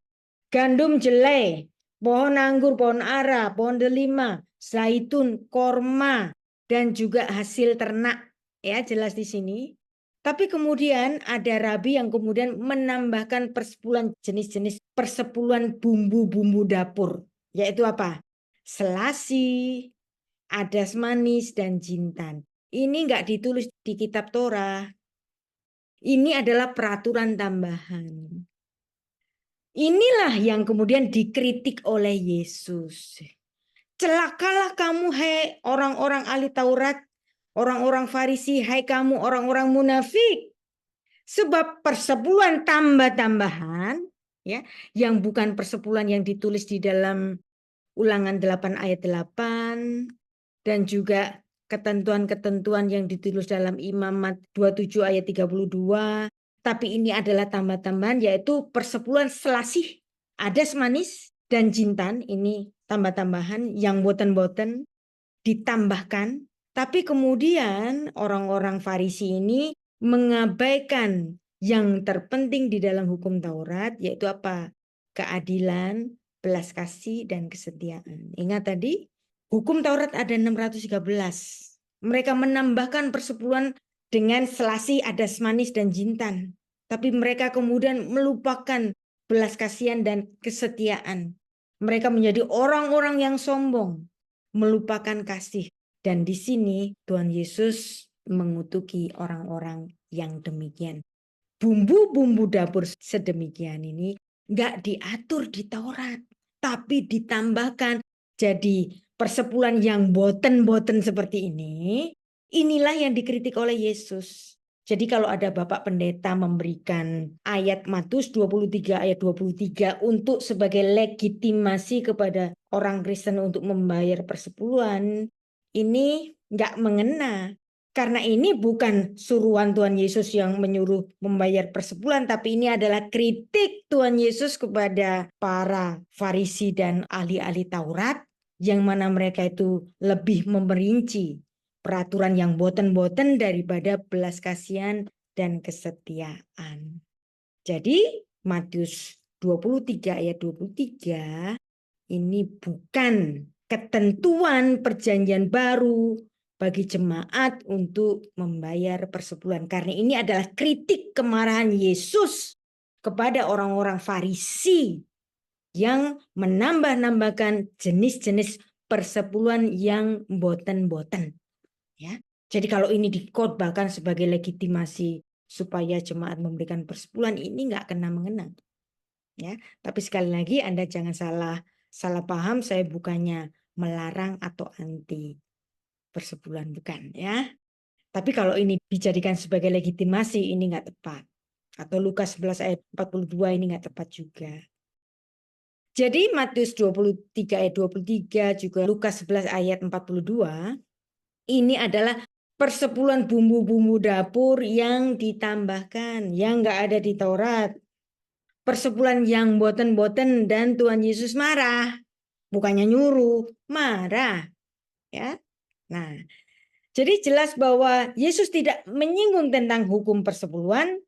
Gandum jelai, pohon anggur, pohon ara, pohon delima, zaitun, korma, dan juga hasil ternak. Ya, jelas di sini. Tapi kemudian ada rabi yang kemudian menambahkan persepuluhan jenis-jenis persepuluhan bumbu-bumbu dapur. Yaitu apa? Selasi, adas manis, dan jintan. Ini enggak ditulis di kitab Torah. Ini adalah peraturan tambahan. Inilah yang kemudian dikritik oleh Yesus. Celakalah kamu, hai orang-orang ahli Taurat, orang-orang Farisi, hai kamu orang-orang munafik. Sebab persepuluhan tambah-tambahan, ya, yang bukan persepuluhan yang ditulis di dalam Ulangan 8 ayat 8, dan juga ketentuan-ketentuan yang ditulis dalam Imamat 27 ayat 32. Tapi ini adalah tambah-tambahan, yaitu persepuluhan selasih, adas manis dan jintan. Ini tambah-tambahan yang boten-boten ditambahkan. Tapi kemudian orang-orang Farisi ini mengabaikan yang terpenting di dalam hukum Taurat, yaitu apa? Keadilan, belas kasih, dan kesetiaan. Ingat tadi, hukum Taurat ada 613. Mereka menambahkan persepuluhan dengan selasih, adas manis, dan jintan. Tapi mereka kemudian melupakan belas kasihan dan kesetiaan. Mereka menjadi orang-orang yang sombong, melupakan kasih. Dan di sini Tuhan Yesus mengutuki orang-orang yang demikian. Bumbu-bumbu dapur sedemikian ini nggak diatur di Taurat, tapi ditambahkan jadi persepuluhan yang boten-boten seperti ini. Inilah yang dikritik oleh Yesus. Jadi kalau ada Bapak Pendeta memberikan ayat Matius 23 ayat 23 untuk sebagai legitimasi kepada orang Kristen untuk membayar persepuluhan, ini nggak mengena. Karena ini bukan suruhan Tuhan Yesus yang menyuruh membayar persepuluhan, tapi ini adalah kritik Tuhan Yesus kepada para Farisi dan ahli-ahli Taurat, yang mana mereka itu lebih memperinci peraturan yang boten-boten daripada belas kasihan dan kesetiaan. Jadi Matius 23 ayat 23 ini bukan ketentuan perjanjian baru bagi jemaat untuk membayar persepuluhan. Karena ini adalah kritik kemarahan Yesus kepada orang-orang Farisi yang menambah-nambahkan jenis-jenis persepuluhan yang boten-boten. Ya. Jadi kalau ini dikhotbahkan sebagai legitimasi supaya jemaat memberikan persepuluhan, ini nggak kena mengena. Ya, tapi sekali lagi Anda jangan salah paham, saya bukannya melarang atau anti persepuluhan, bukan ya. Tapi kalau ini dijadikan sebagai legitimasi, ini nggak tepat. Atau Lukas 11 ayat 42 ini nggak tepat juga. Jadi Matius 23 ayat 23 juga Lukas 11 ayat 42 ini adalah persepuluhan bumbu-bumbu dapur yang ditambahkan, yang nggak ada di Taurat. Persepuluhan yang boten-boten dan Tuhan Yesus marah. Bukannya nyuruh, marah. Ya. Nah, jadi jelas bahwa Yesus tidak menyinggung tentang hukum persepuluhan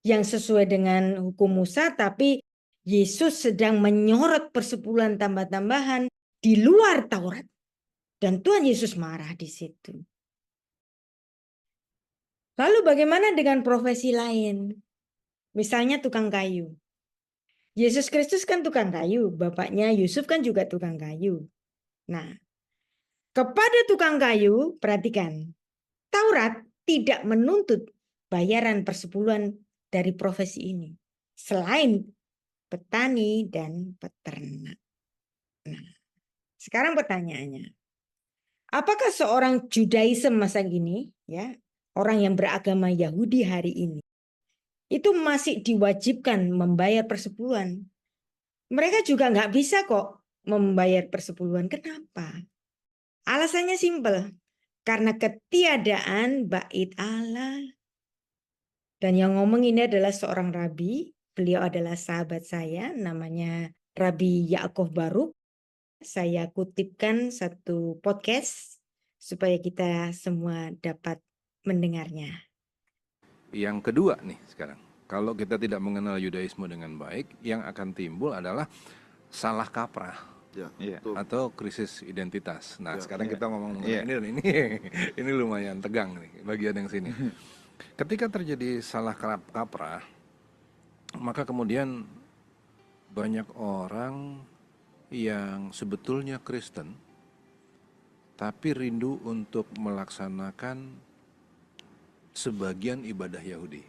yang sesuai dengan hukum Musa, tapi Yesus sedang menyorot persepuluhan tambah-tambahan di luar Taurat. Dan Tuhan Yesus marah di situ. Lalu bagaimana dengan profesi lain? Misalnya tukang kayu. Yesus Kristus kan tukang kayu, bapaknya Yusuf kan juga tukang kayu. Nah, kepada tukang kayu, perhatikan, Taurat tidak menuntut bayaran persepuluhan dari profesi ini, selain petani dan peternak. Nah, sekarang pertanyaannya, apakah seorang Judaism masa gini, ya, orang yang beragama Yahudi hari ini, itu masih diwajibkan membayar persepuluhan? Mereka juga nggak bisa kok membayar persepuluhan. Kenapa? Alasannya simpel. Karena ketiadaan bait Allah. Dan yang ngomong ini adalah seorang rabi. Beliau adalah sahabat saya, namanya Rabi Yaakov Baruk. Saya kutipkan satu podcast supaya kita semua dapat mendengarnya. Yang kedua nih sekarang, kalau kita tidak mengenal Yudaisme dengan baik, yang akan timbul adalah salah kaprah. Ya, Atau krisis identitas. Nah, sekarang kita ngomong Iya. mengenai ini ini lumayan tegang nih bagian yang sini. Ketika terjadi salah kaprah, maka kemudian banyak orang yang sebetulnya Kristen tapi rindu untuk melaksanakan sebagian ibadah Yahudi.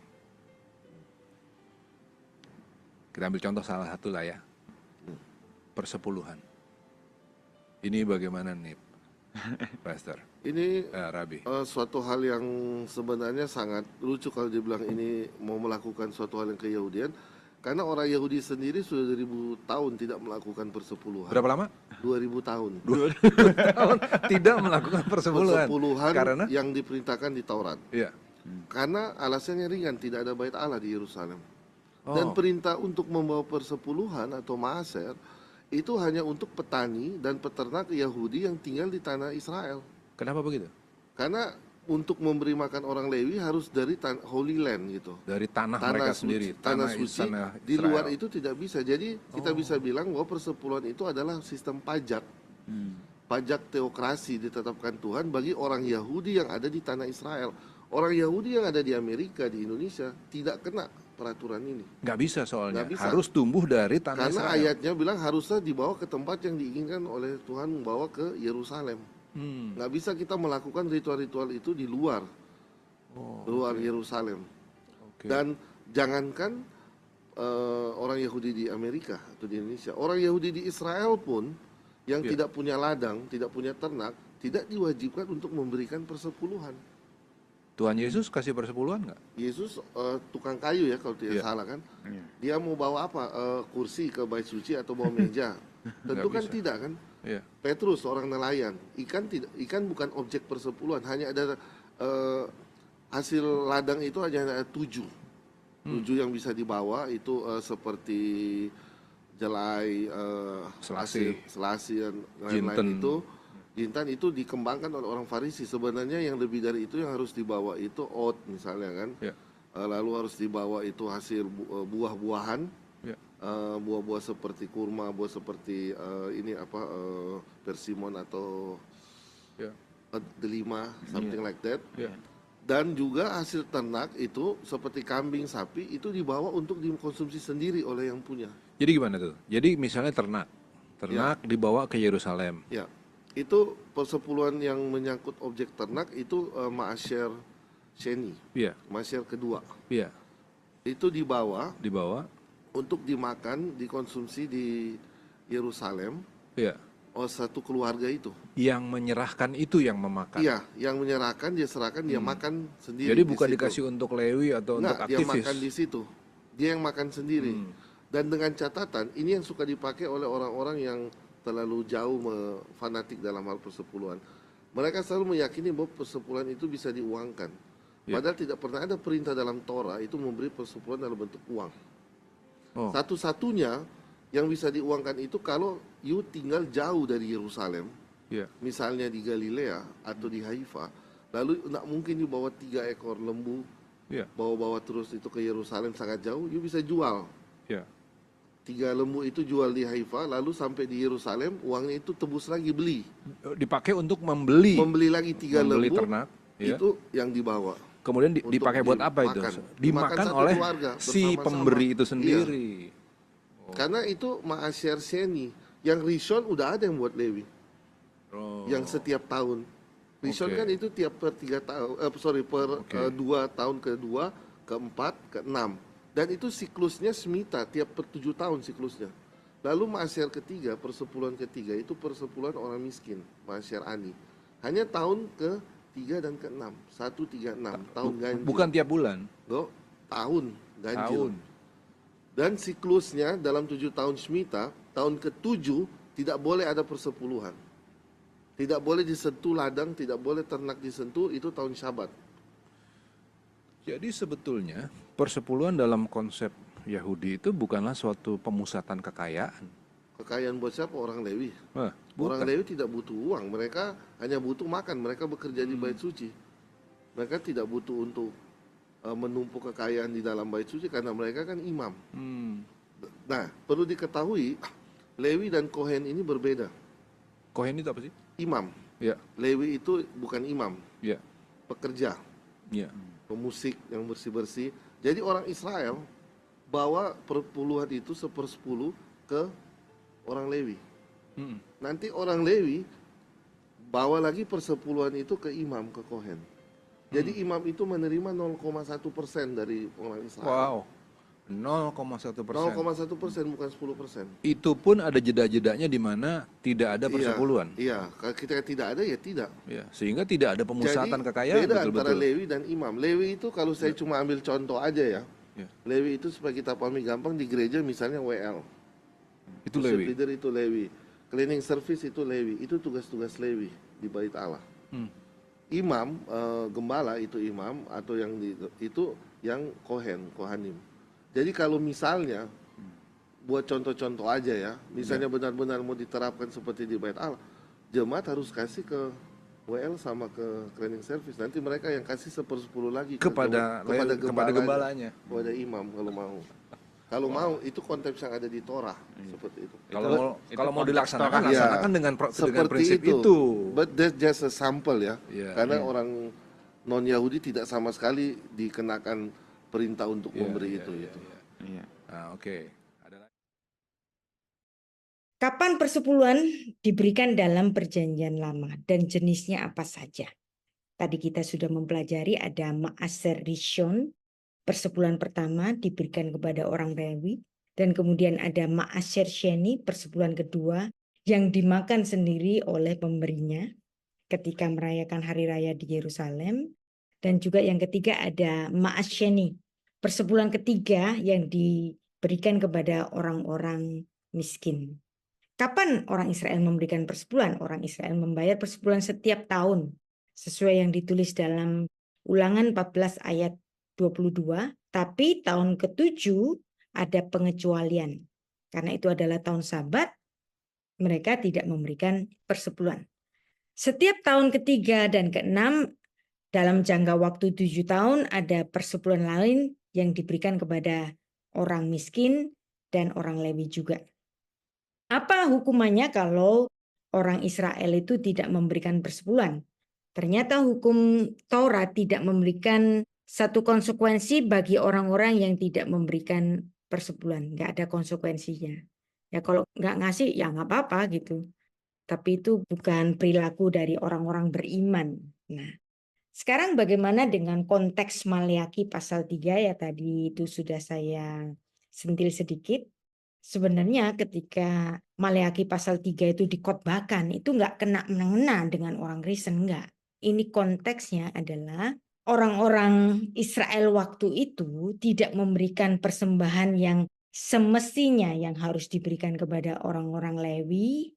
Kita ambil contoh salah satu lah ya, persepuluhan. Ini bagaimana nih, Pastor? Ini Rabi. suatu hal yang sebenarnya sangat lucu kalau dibilang ini mau melakukan suatu hal yang keyahudian, Karena orang Yahudi sendiri sudah 2000 tahun tidak melakukan persepuluhan. Berapa lama? 2000 tahun. 20 tahun tidak melakukan persepuluhan. Persepuluhan Karena yang diperintahkan di Taurat. ya. Karena alasannya ringan, tidak ada bait Allah di Yerusalem. Oh. Dan perintah untuk membawa persepuluhan atau maaser itu hanya untuk petani dan peternak Yahudi yang tinggal di tanah Israel. Kenapa begitu? Karena untuk memberi makan orang Lewi harus dari Holy Land gitu. Dari tanah mereka Suci, sendiri, tanah suci. tanah Di luar Israel. itu tidak bisa. Jadi kita bisa bilang bahwa persepuluhan itu adalah sistem pajak. Pajak teokrasi ditetapkan Tuhan bagi orang Yahudi yang ada di tanah Israel. Orang Yahudi yang ada di Amerika, di Indonesia tidak kena peraturan ini. Nggak bisa soalnya, Nggak bisa. harus tumbuh dari tanah Karena Israel. ayatnya bilang harusnya dibawa ke tempat yang diinginkan oleh Tuhan, membawa ke Yerusalem. Nggak bisa kita melakukan ritual-ritual itu di luar Yerusalem. Oke. Dan jangankan orang Yahudi di Amerika atau di Indonesia, orang Yahudi di Israel pun yang Ya. tidak punya ladang, tidak punya ternak, tidak diwajibkan untuk memberikan persepuluhan. Tuhan Yesus kasih persepuluhan nggak? Yesus tukang kayu ya kalau tidak Ya. salah kan. Dia mau bawa apa? Kursi ke bait suci atau bawa meja? Tentu Nggak kan bisa. tidak kan. Iya. Petrus orang nelayan, ikan bukan objek persepuluhan, hanya ada hasil ladang itu hanya ada 7 yang bisa dibawa itu seperti jelai, selasi dan lain-lain Jinten. itu. Jintan itu dikembangkan oleh orang Farisi. Sebenarnya yang lebih dari itu yang harus dibawa itu oat misalnya kan. Ya. Lalu harus dibawa itu hasil buah-buahan. Ya. Buah-buah seperti kurma, buah seperti persimon atau Ya. delima, something like that. Ya. Dan juga hasil ternak itu seperti kambing, sapi itu dibawa untuk dikonsumsi sendiri oleh yang punya. Jadi gimana tuh? Jadi misalnya ternak dibawa ke Yerusalem. Ya, itu persepuluhan yang menyangkut objek ternak itu ma'asyer sheni, Iya. ma'asyer kedua. Iya. Itu dibawa untuk dimakan, dikonsumsi di Yerusalem. Iya. Satu keluarga itu. Yang menyerahkan itu yang memakan. Iya, yang menyerahkan dia serahkan, dia makan sendiri. Jadi di bukan situ. dikasih untuk Lewi atau untuk Dia aktivis. makan di situ. Dia yang makan sendiri. Dan dengan catatan ini yang suka dipakai oleh orang-orang yang terlalu jauh fanatik dalam hal persepuluhan. Mereka selalu meyakini bahwa persepuluhan itu bisa diuangkan. Padahal tidak pernah ada perintah dalam Torah itu memberi persepuluhan dalam bentuk uang. Oh. Satu-satunya yang bisa diuangkan itu kalau you tinggal jauh dari Yerusalem, Iya. misalnya di Galilea atau di Haifa, lalu tidak mungkin you bawa 3 ekor lembu, Iya. bawa-bawa terus itu ke Yerusalem sangat jauh, you bisa jual. Iya. 3 lembu itu jual di Haifa, lalu sampai di Yerusalem, uangnya itu tebus lagi beli. Dipakai untuk membeli Lagi 3 membeli lembu, ternak, ya. itu yang dibawa. Kemudian untuk dipakai buat apa itu? dimakan. Dimakan Dimakan satu oleh keluarga si bersama-sama. pemberi itu Iya. sendiri. Karena itu ma'asyer sheni. Yang Rishon udah ada yang buat Lewi. Oh. Yang setiap tahun. Rishon Oke. kan itu tiap per 3 tahun, per 2 tahun kedua, keempat, keenam. Dan itu siklusnya semita, tiap per 7 tahun siklusnya. Lalu ma'asyer ketiga, persepuluhan ketiga itu persepuluhan orang miskin, ma'asyer ani. Hanya tahun ke-3 dan ke-6, 1, 3, 6, tahun ganjil. Bukan tiap bulan. Loh, tahun ganjil. Tahun. Dan siklusnya dalam 7 tahun Shemitah, tahun ke-7 tidak boleh ada persepuluhan. Tidak boleh disentuh ladang, tidak boleh ternak disentuh, itu tahun Syabat. Jadi sebetulnya persepuluhan dalam konsep Yahudi itu bukanlah suatu pemusatan kekayaan. Kekayaan buat siapa? Orang Lewi. Wah, Orang bukan. Lewi tidak butuh uang, mereka hanya butuh makan, mereka bekerja di bait suci. Mereka tidak butuh untuk menumpuk kekayaan di dalam bait suci karena mereka kan imam. Nah, perlu diketahui Lewi dan Kohen ini berbeda. Kohen itu apa sih? Imam, Ya, Lewi itu bukan imam, ya, pekerja, ya. pemusik yang bersih-bersih. Jadi orang Israel bawa perpuluhan itu 1/10 ke orang Lewi. Nanti orang Lewi bawa lagi persepuluhan itu ke imam, ke Kohen. Jadi imam itu menerima 0,1% dari orang Israel. Wow, 0,1%. 0,1% bukan 10%. Itu pun ada jeda-jedanya di mana tidak ada persepuluhan. Iya, kalau kita tidak ada ya tidak. Ya, sehingga tidak ada pemusatan Jadi kekayaan beda antara betul-betul. Lewi dan imam. Lewi itu kalau saya cuma ambil contoh aja ya. Ya. Lewi itu supaya kita pahami gampang, di gereja misalnya WL. Itu Worship Lewi. leader itu Lewi. Cleaning service itu Lewi. Itu tugas-tugas Lewi di bait Allah. Imam, gembala itu imam, atau itu yang kohanim. Jadi kalau misalnya, buat contoh-contoh aja ya, misalnya benar-benar mau diterapkan seperti di bait Allah, jemaat harus kasih ke WL sama ke cleaning service. Nanti mereka yang kasih 1/10 lagi Kepada gembalanya. kepada imam kalau mau itu konteks yang ada di Torah seperti itu. Kalau mau dilaksanakan, Ya, laksanakan dengan seperti prinsip itu. But that's just a sample ya. Iya, Karena orang non Yahudi tidak sama sekali dikenakan perintah untuk memberi itu. Iya. Nah, oke. Ada lagi? Kapan persepuluhan diberikan dalam perjanjian lama dan jenisnya apa saja? Tadi kita sudah mempelajari ada Maaser Rishon, persepuluhan pertama diberikan kepada orang Lewi, dan kemudian ada Maaser Sheni, persepuluhan kedua yang dimakan sendiri oleh pemberinya ketika merayakan hari raya di Yerusalem, dan juga yang ketiga ada Maaser Sheni, persepuluhan ketiga yang diberikan kepada orang-orang miskin. Kapan orang Israel memberikan persepuluhan? Orang Israel membayar persepuluhan setiap tahun sesuai yang ditulis dalam Ulangan 14 ayat 22, tapi tahun ke-7 ada pengecualian. Karena itu adalah tahun Sabat, mereka tidak memberikan persepuluhan. Setiap tahun ketiga dan ke-6 dalam jangka waktu 7 tahun ada persepuluhan lain yang diberikan kepada orang miskin dan orang Lewi juga. Apa hukumannya kalau orang Israel itu tidak memberikan persepuluhan? Ternyata hukum Taurat tidak memberikan satu konsekuensi bagi orang-orang yang tidak memberikan persepuluhan. Nggak ada konsekuensinya. Ya kalau nggak ngasih ya nggak apa-apa gitu. Tapi itu bukan perilaku dari orang-orang beriman. Nah, sekarang bagaimana dengan konteks Maleakhi pasal 3 ya tadi itu sudah saya sentil sedikit. Sebenarnya ketika Maleakhi pasal 3 itu dikotbahkan itu nggak kena-mena dengan orang Kristen, enggak. Ini konteksnya adalah orang-orang Israel waktu itu tidak memberikan persembahan yang semestinya yang harus diberikan kepada orang-orang Lewi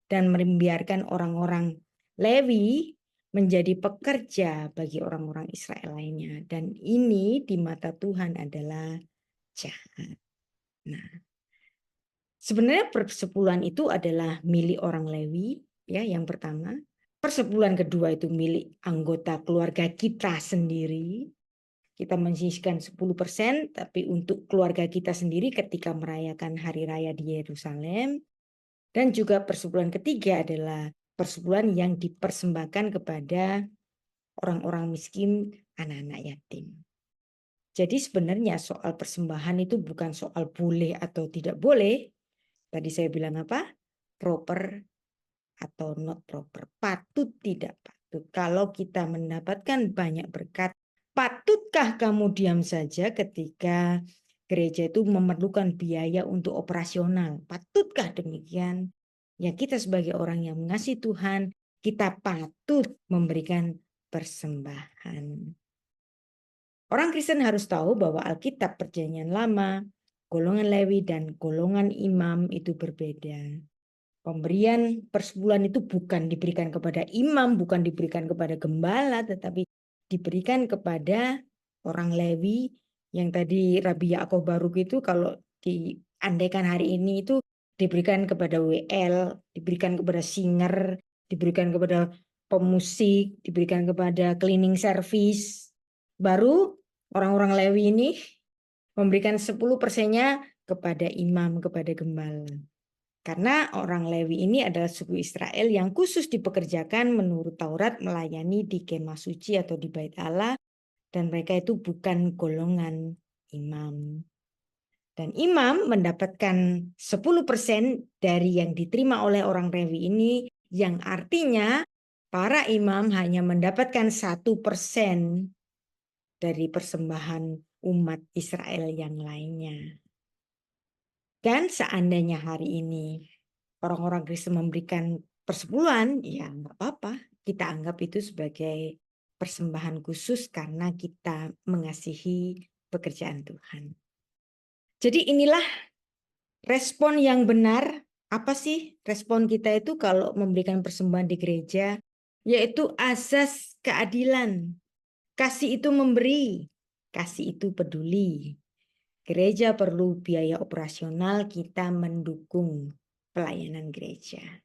dan membiarkan orang-orang Lewi menjadi pekerja bagi orang-orang Israel lainnya. Dan ini di mata Tuhan adalah jahat. Nah, sebenarnya persepuluhan itu adalah milik orang Lewi, ya yang pertama. Persepuluhan kedua itu milik anggota keluarga kita sendiri. Kita menyisihkan 10%, tapi untuk keluarga kita sendiri ketika merayakan hari raya di Yerusalem. Dan juga persepuluhan ketiga adalah persepuluhan yang dipersembahkan kepada orang-orang miskin, anak-anak yatim. Jadi sebenarnya soal persembahan itu bukan soal boleh atau tidak boleh. Tadi saya bilang apa? Proper atau not proper. Patut tidak patut. Kalau kita mendapatkan banyak berkat, patutkah kamu diam saja ketika gereja itu memerlukan biaya untuk operasional? Patutkah demikian? Ya kita sebagai orang yang mengasihi Tuhan, kita patut memberikan persembahan. Orang Kristen harus tahu bahwa Alkitab Perjanjian Lama, golongan Lewi dan golongan imam itu berbeda. Pemberian persepuluhan itu bukan diberikan kepada imam, bukan diberikan kepada gembala, tetapi diberikan kepada orang Lewi yang tadi Rabi Yaakov Baruk itu kalau diandaikan hari ini itu diberikan kepada WL, diberikan kepada singer, diberikan kepada pemusik, diberikan kepada cleaning service. Baru orang-orang Lewi ini memberikan 10%-nya kepada imam, kepada gembala. Karena orang Lewi ini adalah suku Israel yang khusus dipekerjakan menurut Taurat melayani di kemah suci atau di bait Allah. Dan mereka itu bukan golongan imam. Dan imam mendapatkan 10% dari yang diterima oleh orang Lewi ini. Yang artinya para imam hanya mendapatkan 1% dari persembahan umat Israel yang lainnya. Dan seandainya hari ini orang-orang Kristen memberikan persepuluhan, ya nggak apa-apa. Kita anggap itu sebagai persembahan khusus karena kita mengasihi pekerjaan Tuhan. Jadi inilah respon yang benar. Apa sih respon kita itu kalau memberikan persembahan di gereja? Yaitu azas keadilan. Kasih itu memberi, kasih itu peduli. Gereja perlu biaya operasional, kita mendukung pelayanan gereja.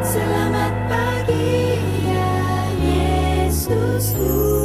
Selamat pagi ya Yesusku.